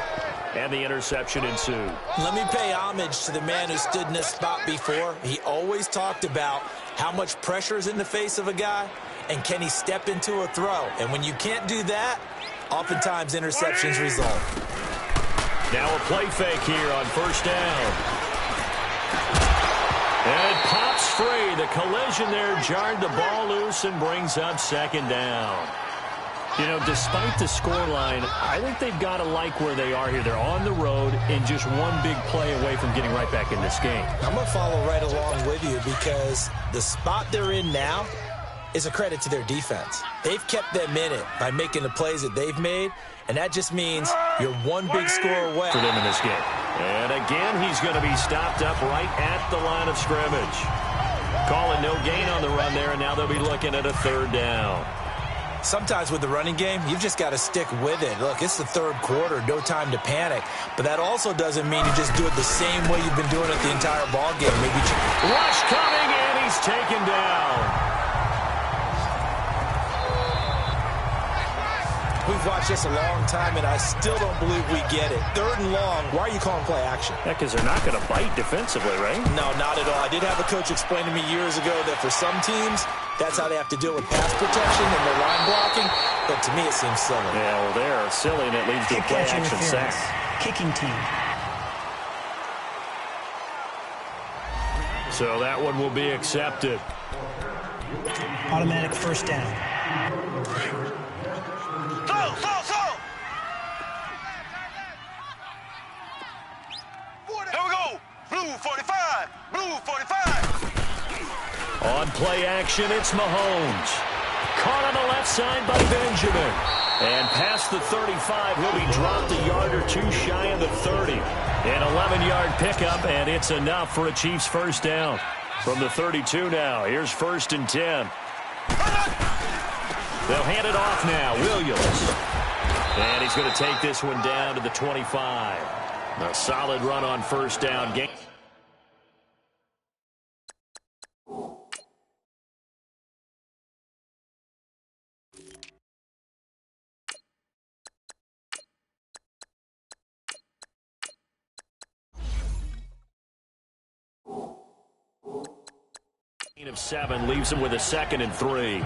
and the interception ensued. Let me pay homage to the man who stood in this spot before. He always talked about how much pressure is in the face of a guy, and can he step into a throw. And when you can't do that, oftentimes interceptions result. Now a play fake here on 1st down. And it pops free. The collision there jarred the ball loose and brings up 2nd down. You know, despite the scoreline, I think they've got to like where they are here. They're on the road and just one big play away from getting right back in this game. I'm going to follow right along with you because the spot they're in now is a credit to their defense. They've kept them in it by making the plays that they've made, and that just means you're one big score away for them in this game. And again, he's going to be stopped up right at the line of scrimmage. Calling no gain on the run there, and now they'll be looking at a 3rd down. Sometimes with the running game, you've just got to stick with it. Look, it's the 3rd quarter, no time to panic. But that also doesn't mean you just do it the same way you've been doing it the entire ball game. Maybe rush coming, and he's taken down. We've watched this a long time, and I still don't believe we get it. 3rd and long, why are you calling play action? Yeah, because they're not going to bite defensively, right? No, not at all. I did have a coach explain to me years ago that for some teams, that's how they have to deal with pass protection and their line blocking. But to me, it seems silly. Yeah, well, they're silly, and it leads to a play action sack. Kicking team. So that one will be accepted. Automatic 1st down. Here we go. Blue 45. Blue 45. On play action, it's Mahomes. Caught on the left side by Benjamin. And past the 35, he'll be dropped a yard or two shy of the 30. An 11-yard pickup, and it's enough for a Chiefs 1st down. From the 32 now, here's 1st and 10. They'll hand it off now, Williams. And he's going to take this one down to the 25. A solid run on 1st down. Game. Of 7 leaves him with a 2nd and 3.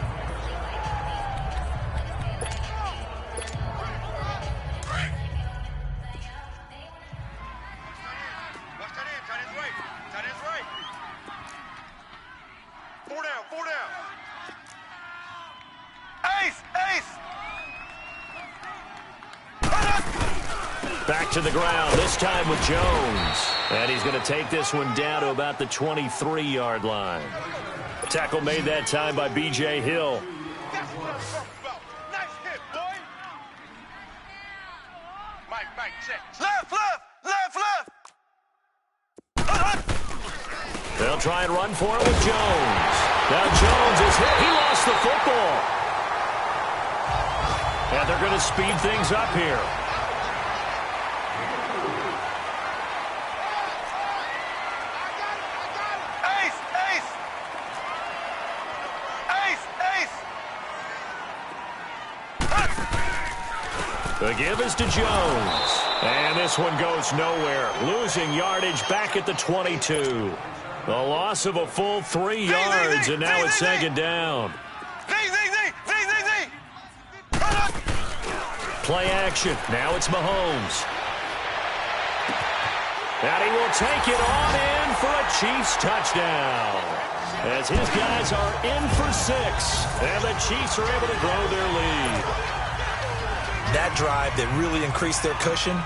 Back to the ground, this time with Jones. And he's going to take this one down to about the 23-yard line. Tackle made that time by B.J. Hill. That's what I'm talking about. Nice hit, boy. Mike, check. Left. They'll try and run for it with Jones. Now Jones is hit. He lost the football. And they're going to speed things up here. The give is to Jones. And this one goes nowhere. Losing yardage back at the 22. The loss of a full 3 yards, and now it's 2nd down. Play action. Now it's Mahomes. And he will take it on in for a Chiefs touchdown. as his guys are in for 6, and the Chiefs are able to grow their lead. That drive that really increased their cushion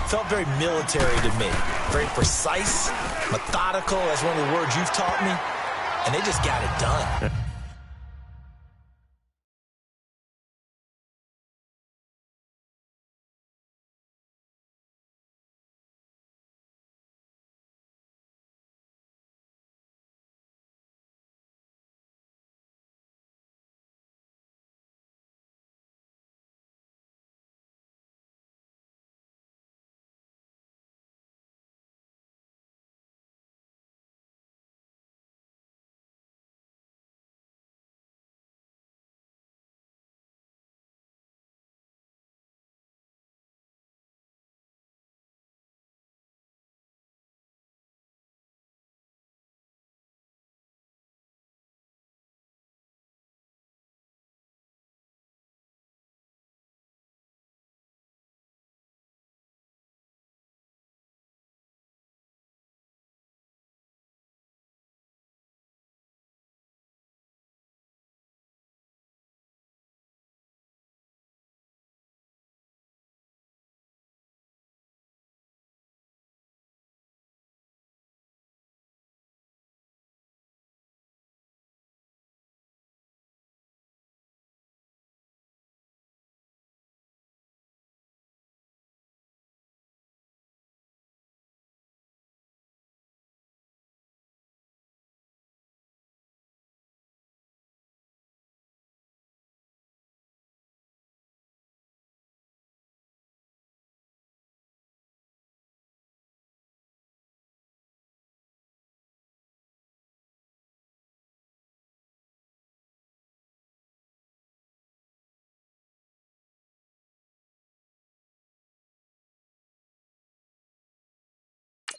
felt very military to me. Very precise, methodical, that's one of the words you've taught me, and they just got it done.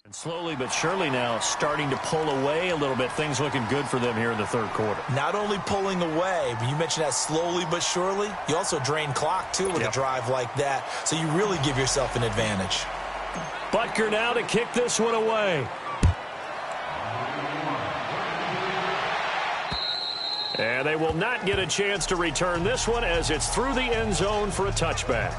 And slowly but surely now starting to pull away a little bit. Things looking good for them here in the third quarter. Not only pulling away, but you mentioned that slowly but surely. You also drain clock, too, with a drive like that. So you really give yourself an advantage. Butker now to kick this one away. And they will not get a chance to return this one as it's through the end zone for a touchback.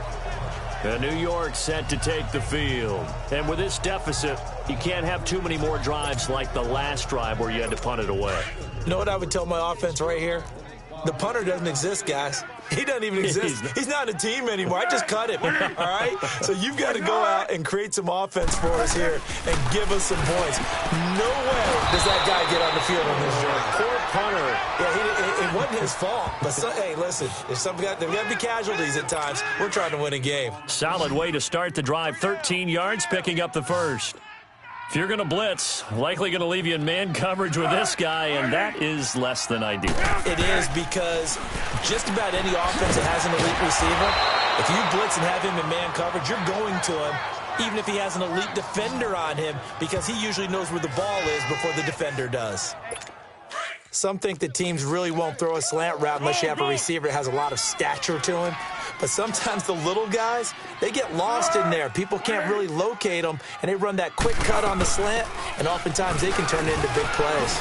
And New York set to take the field. And with this deficit, you can't have too many more drives like the last drive where you had to punt it away. You know what I would tell my offense right here? The punter doesn't exist, guys. He doesn't even exist. He's not a team anymore. I just cut him, all right? So you've got to go out and create some offense for us here and give us some points. No way does that guy get on the field on this drive. Poor punter. Yeah, it wasn't his fault. But, hey, listen, there's got to be casualties at times. We're trying to win a game. Solid way to start the drive. 13 yards, picking up the first. If you're going to blitz, likely going to leave you in man coverage with this guy, and that is less than ideal. It is because just about any offense that has an elite receiver, if you blitz and have him in man coverage, you're going to him, even if he has an elite defender on him, because he usually knows where the ball is before the defender does. Some think that teams really won't throw a slant route unless you have a receiver that has a lot of stature to him. But sometimes the little guys, they get lost in there. People can't really locate them, and they run that quick cut on the slant, and oftentimes they can turn it into big plays.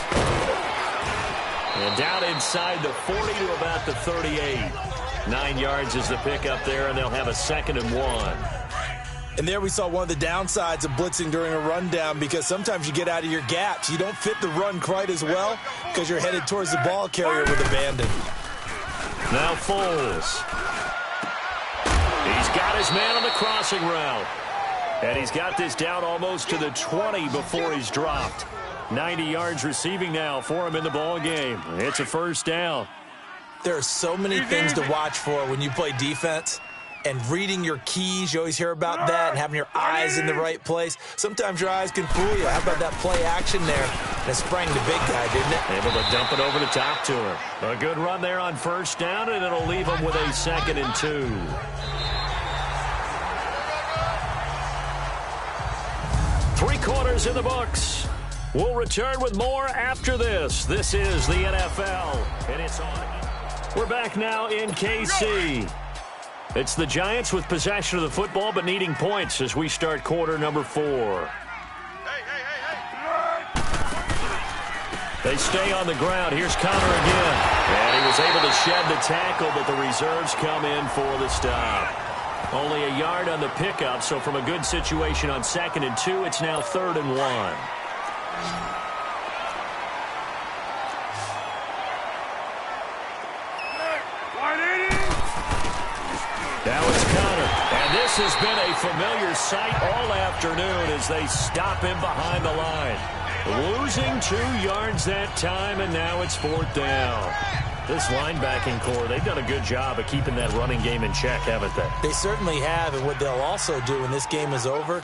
And down inside the 40 to about the 38. 9 yards is the pickup there, and they'll have a 2nd and 1. And there we saw one of the downsides of blitzing during a rundown, because sometimes you get out of your gaps. You don't fit the run quite as well because you're headed towards the ball carrier with abandon. Now Foles. He's got his man on the crossing route. And he's got this down almost to the 20 before he's dropped. 90 yards receiving now for him in the ball game. It's a first down. There are so many things to watch for when you play defense. And reading your keys, you always hear about that, and having your eyes in the right place. Sometimes your eyes can fool you. How about that play action there? That sprang the big guy, didn't it? Able to dump it over the top to him. A good run there on first down, and it'll leave him with a 2nd and 2. Three quarters in the books. We'll return with more after this. This is the NFL, and it's on. We're back now in KC. It's the Giants with possession of the football, but needing points as we start quarter number 4. They stay on the ground. Here's Connor again. And he was able to shed the tackle, but the reserves come in for the stop. Only a yard on the pickup, so from a good situation on 2nd and 2, it's now 3rd and 1. Now it's Connor. And this has been a familiar sight all afternoon as they stop him behind the line. Losing 2 yards that time, and now it's 4th down. This linebacking core, they've done a good job of keeping that running game in check, haven't they? They certainly have, and what they'll also do when this game is over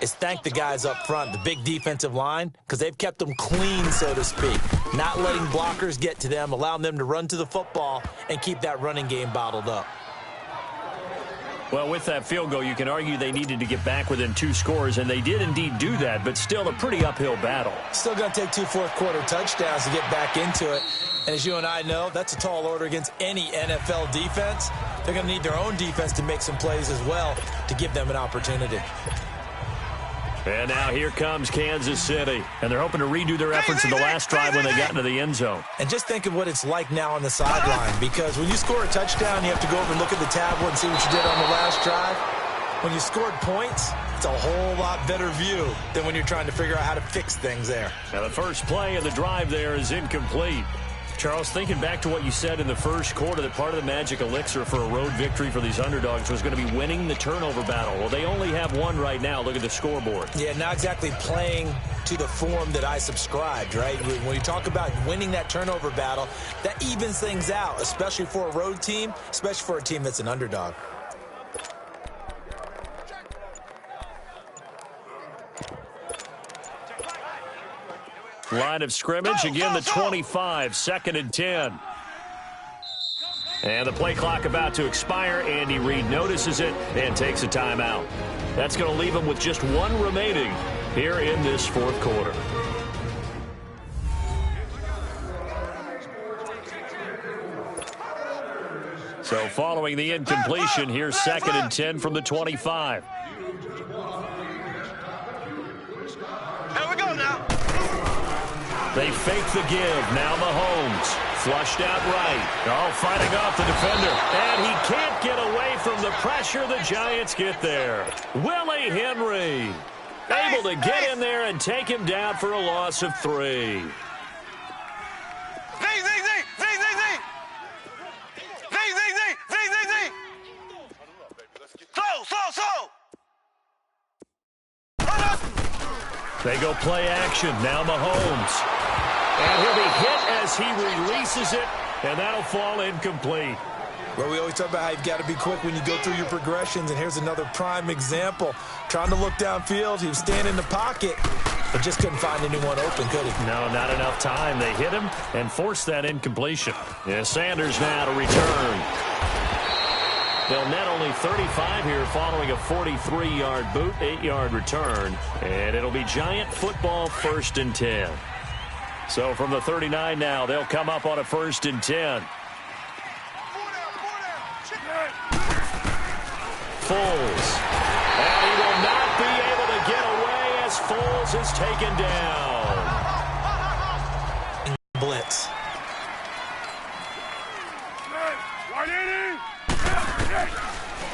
is thank the guys up front, the big defensive line, because they've kept them clean, so to speak. Not letting blockers get to them, allowing them to run to the football and keep that running game bottled up. Well, with that field goal, you can argue they needed to get back within 2 scores, and they did indeed do that, but still a pretty uphill battle. Still going to take 2 fourth-quarter touchdowns to get back into it. And as you and I know, that's a tall order against any NFL defense. They're going to need their own defense to make some plays as well to give them an opportunity. And now here comes Kansas City. And they're hoping to redo their efforts in the last drive when they got into the end zone. And just think of what it's like now on the sideline, because when you score a touchdown, you have to go over and look at the tablet and see what you did on the last drive. When you scored points, it's a whole lot better view than when you're trying to figure out how to fix things there. Now the first play of the drive there is incomplete. Charles, thinking back to what you said in the first quarter, that part of the magic elixir for a road victory for these underdogs was going to be winning the turnover battle. Well, they only have 1 right now. Look at the scoreboard. Yeah, not exactly playing to the form that I subscribed, right? When you talk about winning that turnover battle, that evens things out, especially for a road team, especially for a team that's an underdog. Line of scrimmage, again the 25, 2nd and 10. And the play clock about to expire. Andy Reid notices it and takes a timeout. That's going to leave him with just 1 remaining here in this 4th quarter. So following the incompletion, here's 2nd and 10 from the 25. Here we go now. They fake the give. Now Mahomes. Flushed out right. Oh, fighting off the defender. And he can't get away from the pressure. The Giants get there. Willie Henry able to get in there and take him down for a loss of 3. They go play action. Now Mahomes. And he'll be hit as he releases it, and that'll fall incomplete. Well, we always talk about how you've got to be quick when you go through your progressions, and here's another prime example. Trying to look downfield, he was standing in the pocket, but just couldn't find anyone open, could he? No, not enough time. They hit him and forced that incompletion. Yeah, Sanders now to return. They'll net only 35 here following a 43-yard boot, 8-yard return. And it'll be Giant football 1st and 10. So from the 39 now, they'll come up on a 1st and 10. Foles. And he will not be able to get away as Foles is taken down. Blitz.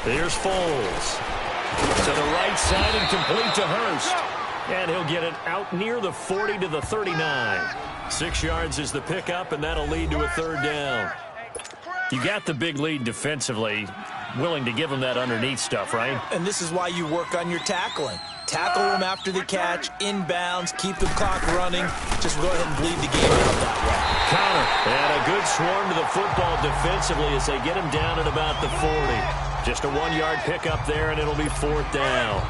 Here's Foles. To the right side and complete to Hurst. And he'll get it out near the 40 to the 39. 6 yards is the pickup, and that'll lead to a 3rd down. You got the big lead defensively, willing to give him that underneath stuff, right? And this is why you work on your tackling. Tackle them after the catch, inbounds, keep the clock running. Just go ahead and bleed the game out that way. Counter. And a good swarm to the football defensively as they get him down at about the 40. Just a 1-yard pickup there, and it'll be 4th down.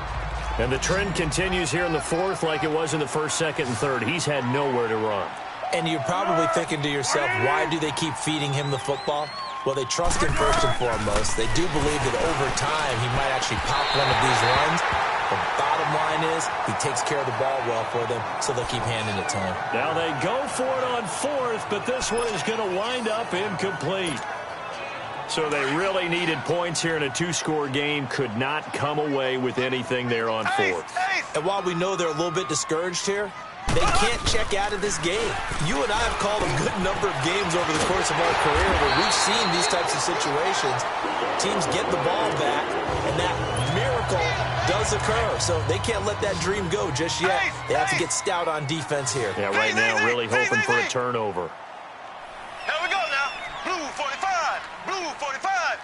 And the trend continues here in the 4th like it was in the 1st, 2nd, and 3rd. He's had nowhere to run. And you're probably thinking to yourself, why do they keep feeding him the football? Well, they trust him first and foremost. They do believe that over time he might actually pop one of these runs. The bottom line is he takes care of the ball well for them, so they'll keep handing it to him. Now they go for it on 4th, but this one is going to wind up incomplete. So they really needed points here in a 2-score game. Could not come away with anything there on 4th. And while we know they're a little bit discouraged here, They can't check out of this game. You and I have called a good number of games over the course of our career where we've seen these types of situations. Teams get the ball back, and that miracle does occur. So they can't let that dream go just yet. They have to get stout on defense here. Yeah, right now really hoping for a turnover. Here we go now. Blue 45. Blue 45.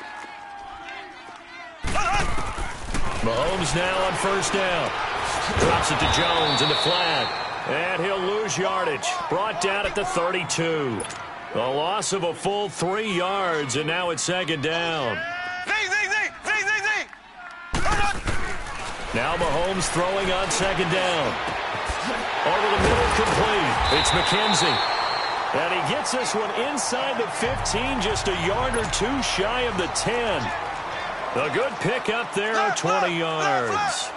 Mahomes now on first down. Drops it to Jones in the flat. And he'll lose yardage. Brought down at the 32. A loss of a full 3 yards, and now it's second down. Now Mahomes throwing on second down. Over the middle, complete. It's McKenzie. And he gets this one inside the 15, just a yard or two shy of the 10. A good pick up there at 20 yards.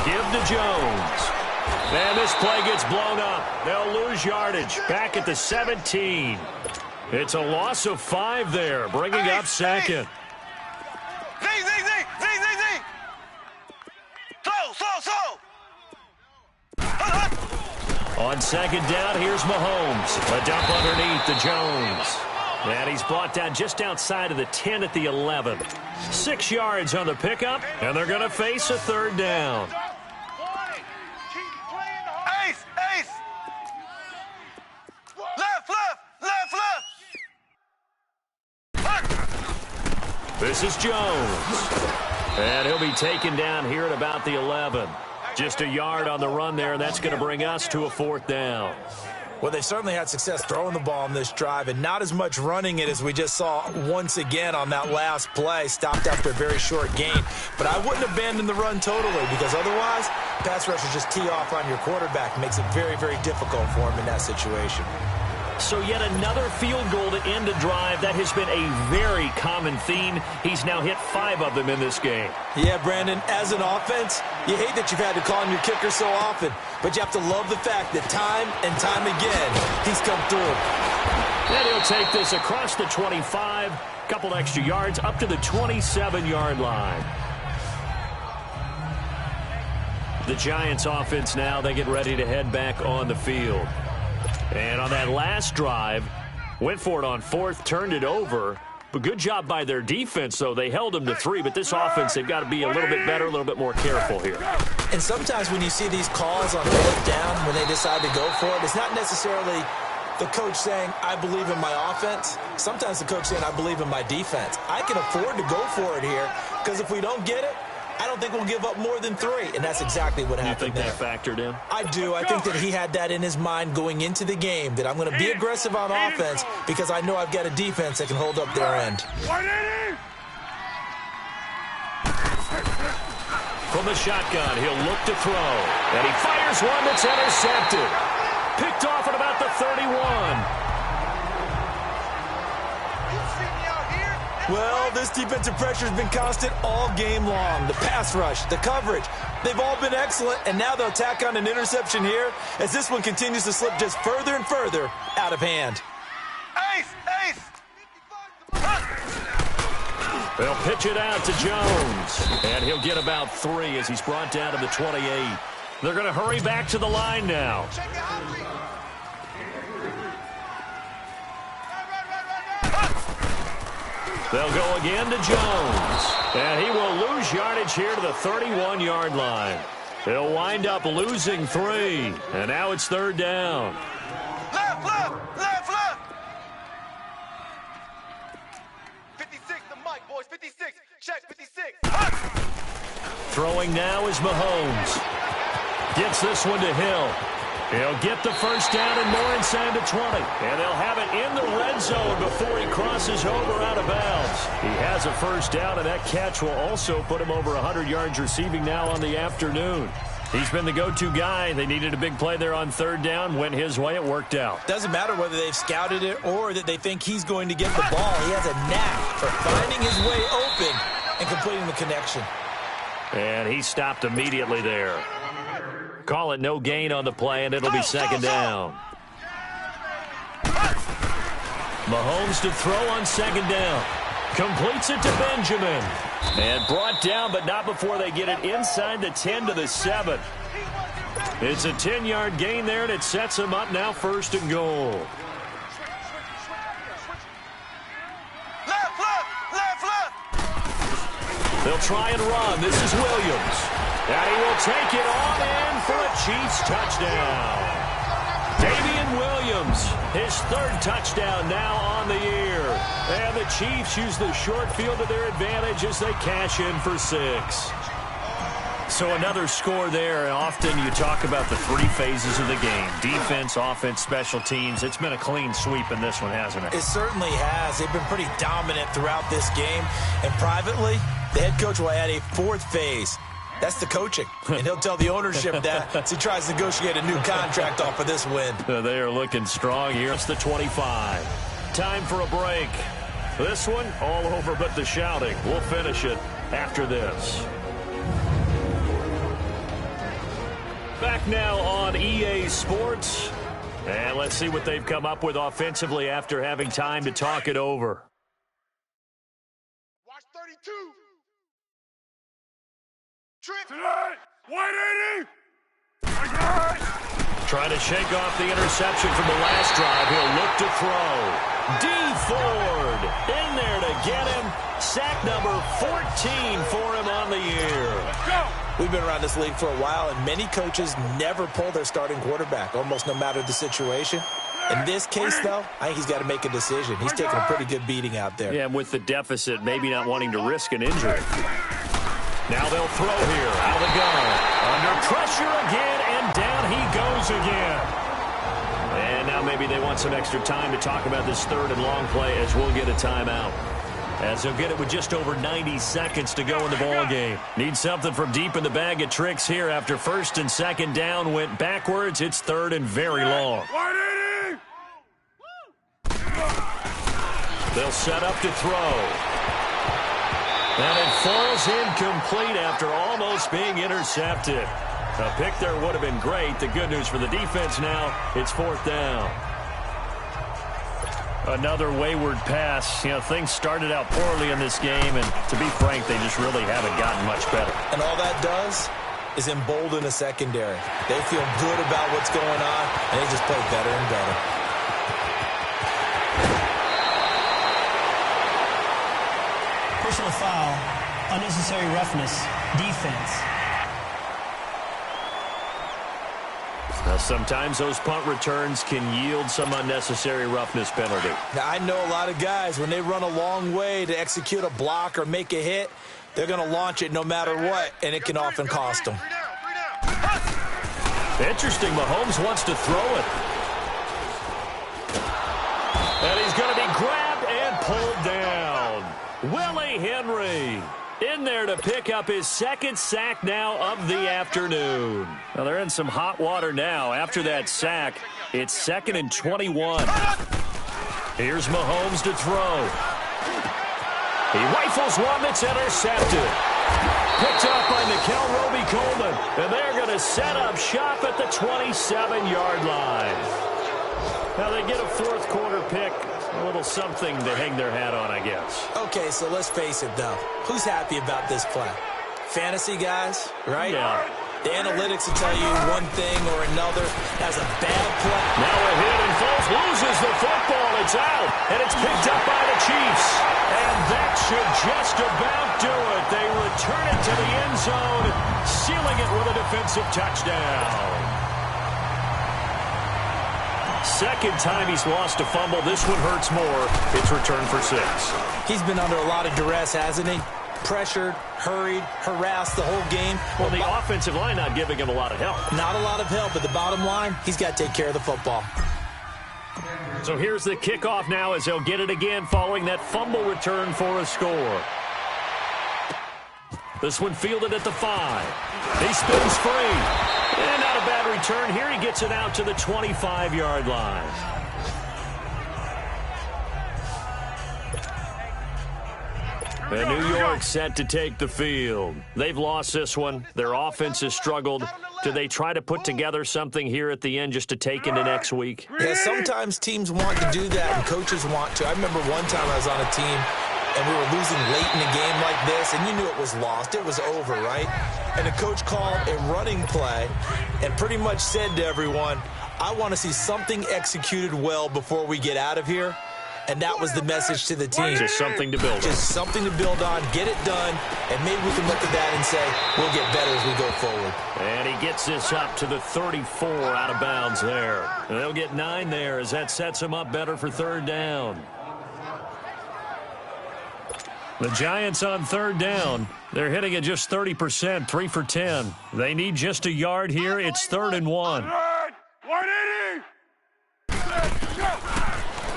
Give to Jones. And this play gets blown up. They'll lose yardage. Back at the 17. It's a loss of 5 there, bringing up second. On second down, here's Mahomes. A dump underneath to Jones. And he's brought down just outside of the 10 at the 11. 6 yards on the pickup, and they're going to face a third down. This is Jones. And he'll be taken down here at about the 11. Just a yard on the run there, and that's going to bring us to a fourth down. Well, they certainly had success throwing the ball on this drive and not as much running it as we just saw once again on that last play. Stopped after a very short gain. But I wouldn't abandon the run totally because otherwise, pass rushers just tee off on your quarterback. Makes it very, very difficult for him in that situation. So yet another field goal to end a drive. That has been a very common theme. He's now hit 5 of them in this game. Yeah, Brandon, as an offense, you hate that you've had to call on your kicker so often, but you have to love the fact that time and time again, he's come through. And he'll take this across the 25, couple extra yards up to the 27-yard line. The Giants offense now, they get ready to head back on the field. And on that last drive, went for it on fourth, turned it over. But good job by their defense, though. They held them to 3, but this offense, they've got to be a little bit better, a little bit more careful here. And sometimes when you see these calls on fourth down, when they decide to go for it, it's not necessarily the coach saying, I believe in my offense. Sometimes the coach saying, I believe in my defense. I can afford to go for it here, because if we don't get it, I don't think we'll give up more than 3, and that's exactly what happened there. You think that factored in? I do. I think that he had that in his mind going into the game, that I'm going to be aggressive on offense because I know I've got a defense that can hold up their end. From the shotgun, he'll look to throw, and he fires one that's intercepted. Picked off at about the 31. Well, this defensive pressure has been constant all game long. The pass rush, the coverage, they've all been excellent, and now they'll tack on an interception here as this one continues to slip just further and further out of hand. Ace! They'll pitch it out to Jones, and he'll get about 3 as he's brought down to the 28. They're going to hurry back to the line now. They'll go again to Jones, and he will lose yardage here to the 31-yard line. He'll wind up losing 3, and now it's third down. Left! 56, the mic, boys, 56. Check, 56. Throwing now is Mahomes. Gets this one to Hill. He'll get the first down and more inside the 20. And they'll have it in the red zone before he crosses over out of bounds. He has a first down, and that catch will also put him over 100 yards receiving now on the afternoon. He's been the go-to guy. They needed a big play there on third down. Went his way. It worked out. Doesn't matter whether they've scouted it or that they think he's going to get the ball. He has a knack for finding his way open and completing the connection. And he stopped immediately there. Call it no gain on the play, and it'll be second down. Mahomes to throw on second down. Completes it to Benjamin. And brought down, but not before they get it inside the 10 to the 7. It's a 10-yard gain there, and it sets them up now 1st and goal. Left. They'll try and run. This is Williams. And he will take it on in for a Chiefs touchdown. Damian Williams, his 3rd touchdown now on the year. And the Chiefs use the short field to their advantage as they cash in for 6. So another score there, and often you talk about the 3 phases of the game. Defense, offense, special teams. It's been a clean sweep in this one, hasn't it? It certainly has. They've been pretty dominant throughout this game. And privately, the head coach will add a 4th phase. That's the coaching. And he'll tell the ownership that as he tries to negotiate a new contract off of this win. They are looking strong here. It's the 25. Time for a break. This one, all over but the shouting. We'll finish it after this. Back now on EA Sports. And let's see what they've come up with offensively after having time to talk it over. Watch 32. Tonight, 180. Trying to shake off the interception from the last drive. He'll look to throw. D. Ford in there to get him. Sack number 14 for him on the year. Go. We've been around this league for a while, and many coaches never pull their starting quarterback, almost no matter the situation. In this case, though, I think he's got to make a decision. He's taking a pretty good beating out there. Yeah, and with the deficit, maybe not wanting to risk an injury. Now they'll throw here, out of the gun. Under pressure again, and down he goes again. And now maybe they want some extra time to talk about this 3rd and long play as we'll get a timeout. As they'll get it with just over 90 seconds to go in the ball game. Need something from deep in the bag of tricks here after 1st and 2nd down went backwards. It's 3rd and very long. 180. They'll set up to throw. And it falls incomplete after almost being intercepted. A pick there would have been great. The good news for the defense now, it's 4th down. Another wayward pass. You know, things started out poorly in this game, and to be frank, they just really haven't gotten much better. And all that does is embolden the secondary. They feel good about what's going on, and they just play better and better. Personal foul, unnecessary roughness, defense. Now, sometimes those punt returns can yield some unnecessary roughness penalty. Now, I know a lot of guys, when they run a long way to execute a block or make a hit, they're going to launch it no matter what, and it can often cost them. Interesting, Mahomes wants to throw it. And he's going to be grabbed and pulled down. Willie Henry in there to pick up his 2nd sack now of the afternoon. Well, they're in some hot water now. After that sack, it's 2nd and 21. Here's Mahomes to throw. He rifles one that's intercepted. Picked up by Nickel Roby-Coleman. And they're going to set up shop at the 27-yard line. Now they get a 4th quarter pick. A little something to hang their hat on, I guess. Okay, so let's face it, though. Who's happy about this play? Fantasy guys, right? Yeah. The analytics will tell you one thing or another. Has a bad play. Now a hit, and Foles loses the football. It's out, and it's picked up by the Chiefs. And that should just about do it. They return it to the end zone, sealing it with a defensive touchdown. 2nd time he's lost a fumble. This one hurts more. It's returned for 6. He's been under a lot of duress, hasn't he? Pressured, hurried, harassed the whole game. Well, the offensive line not giving him a lot of help. Not a lot of help, but the bottom line, he's got to take care of the football. So here's the kickoff now as they'll get it again following that fumble return for a score. This one fielded at the 5. He spins free. And not a bad return here. He gets it out to the 25-yard line. And New York set to take the field. They've lost this one. Their offense has struggled. Do they try to put together something here at the end just to take into next week? Yeah, sometimes teams want to do that and coaches want to. I remember one time I was on a team and we were losing late in a game like this, and you knew it was lost. It was over, right? And the coach called a running play and pretty much said to everyone, I want to see something executed well before we get out of here. And that was the message to the team. Just something to build on. Just something to build on, get it done, and maybe we can look at that and say, we'll get better as we go forward. And he gets this up to the 34 out of bounds there. And they'll get 9 there as that sets him up better for third down. The Giants on third down. They're hitting at just 30%, 3 for 10. They need just a yard here. It's 3rd and 1. 180!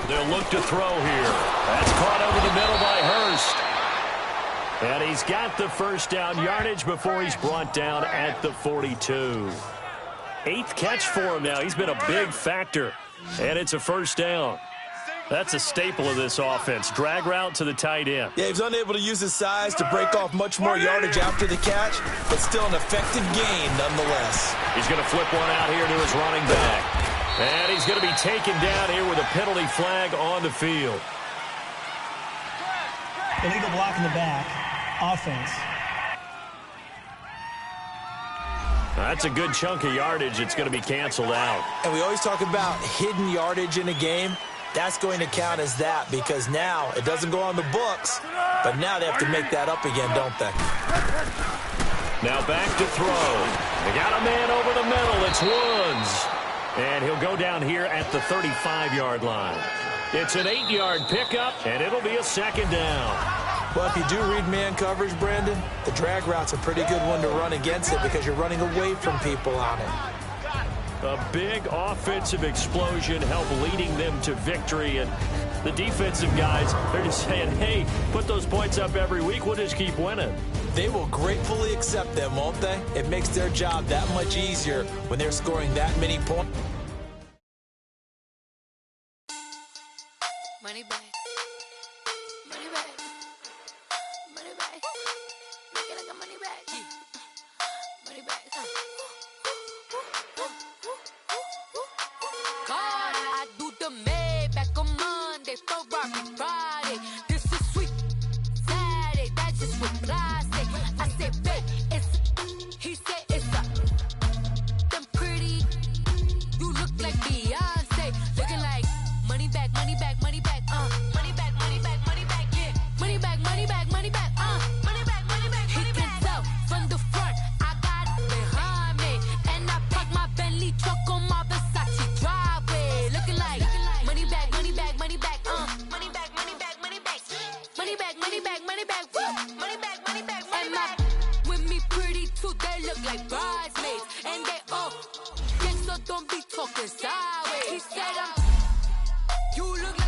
They'll look to throw here. That's caught over the middle by Hurst. And he's got the first down yardage before he's brought down at the 42. 8th catch for him now. He's been a big factor. And it's a first down. That's a staple of this offense. Drag route to the tight end. Yeah, he was unable to use his size to break off much more yardage after the catch, but still an effective gain nonetheless. He's going to flip one out here to his running back. And he's going to be taken down here with a penalty flag on the field. Illegal block in the back. Offense. That's a good chunk of yardage. It's going to be canceled out. And we always talk about hidden yardage in a game. That's going to count as that because now it doesn't go on the books, but now they have to make that up again, don't they? Now back to throw. They got a man over the middle. It's Woods. And he'll go down here at the 35-yard line. It's an 8-yard pickup, and it'll be a second down. Well, if you do read man coverage, Brandon, the drag route's a pretty good one to run against it because you're running away from people on it. A big offensive explosion helped leading them to victory. And the defensive guys, they're just saying, hey, put those points up every week. We'll just keep winning. They will gratefully accept them, won't they? It makes their job that much easier when they're scoring that many points. Money back. Money back. Money back. Make it like a money back. Money back. God, I do the Maybach on Monday, Ferrari Friday. This is sweet Saturday. That's just what I say. I say, babe, it's. He said it's a. Them pretty. You look like Beyonce. Looking like money back, money back, money back, money back, money back, money back, yeah. Money back, money back, money back, money back, money back, money back. He can tell from the front, I got it behind me. And I park my Bentley truck on my Versace driveway. Looking like money back, money back, money back, money back, money back, money back. Money back, money back, money back, money back, money back, money back. With me pretty too, they look like bridesmaids. And they all gangsta, don't be talking sideways. He said you look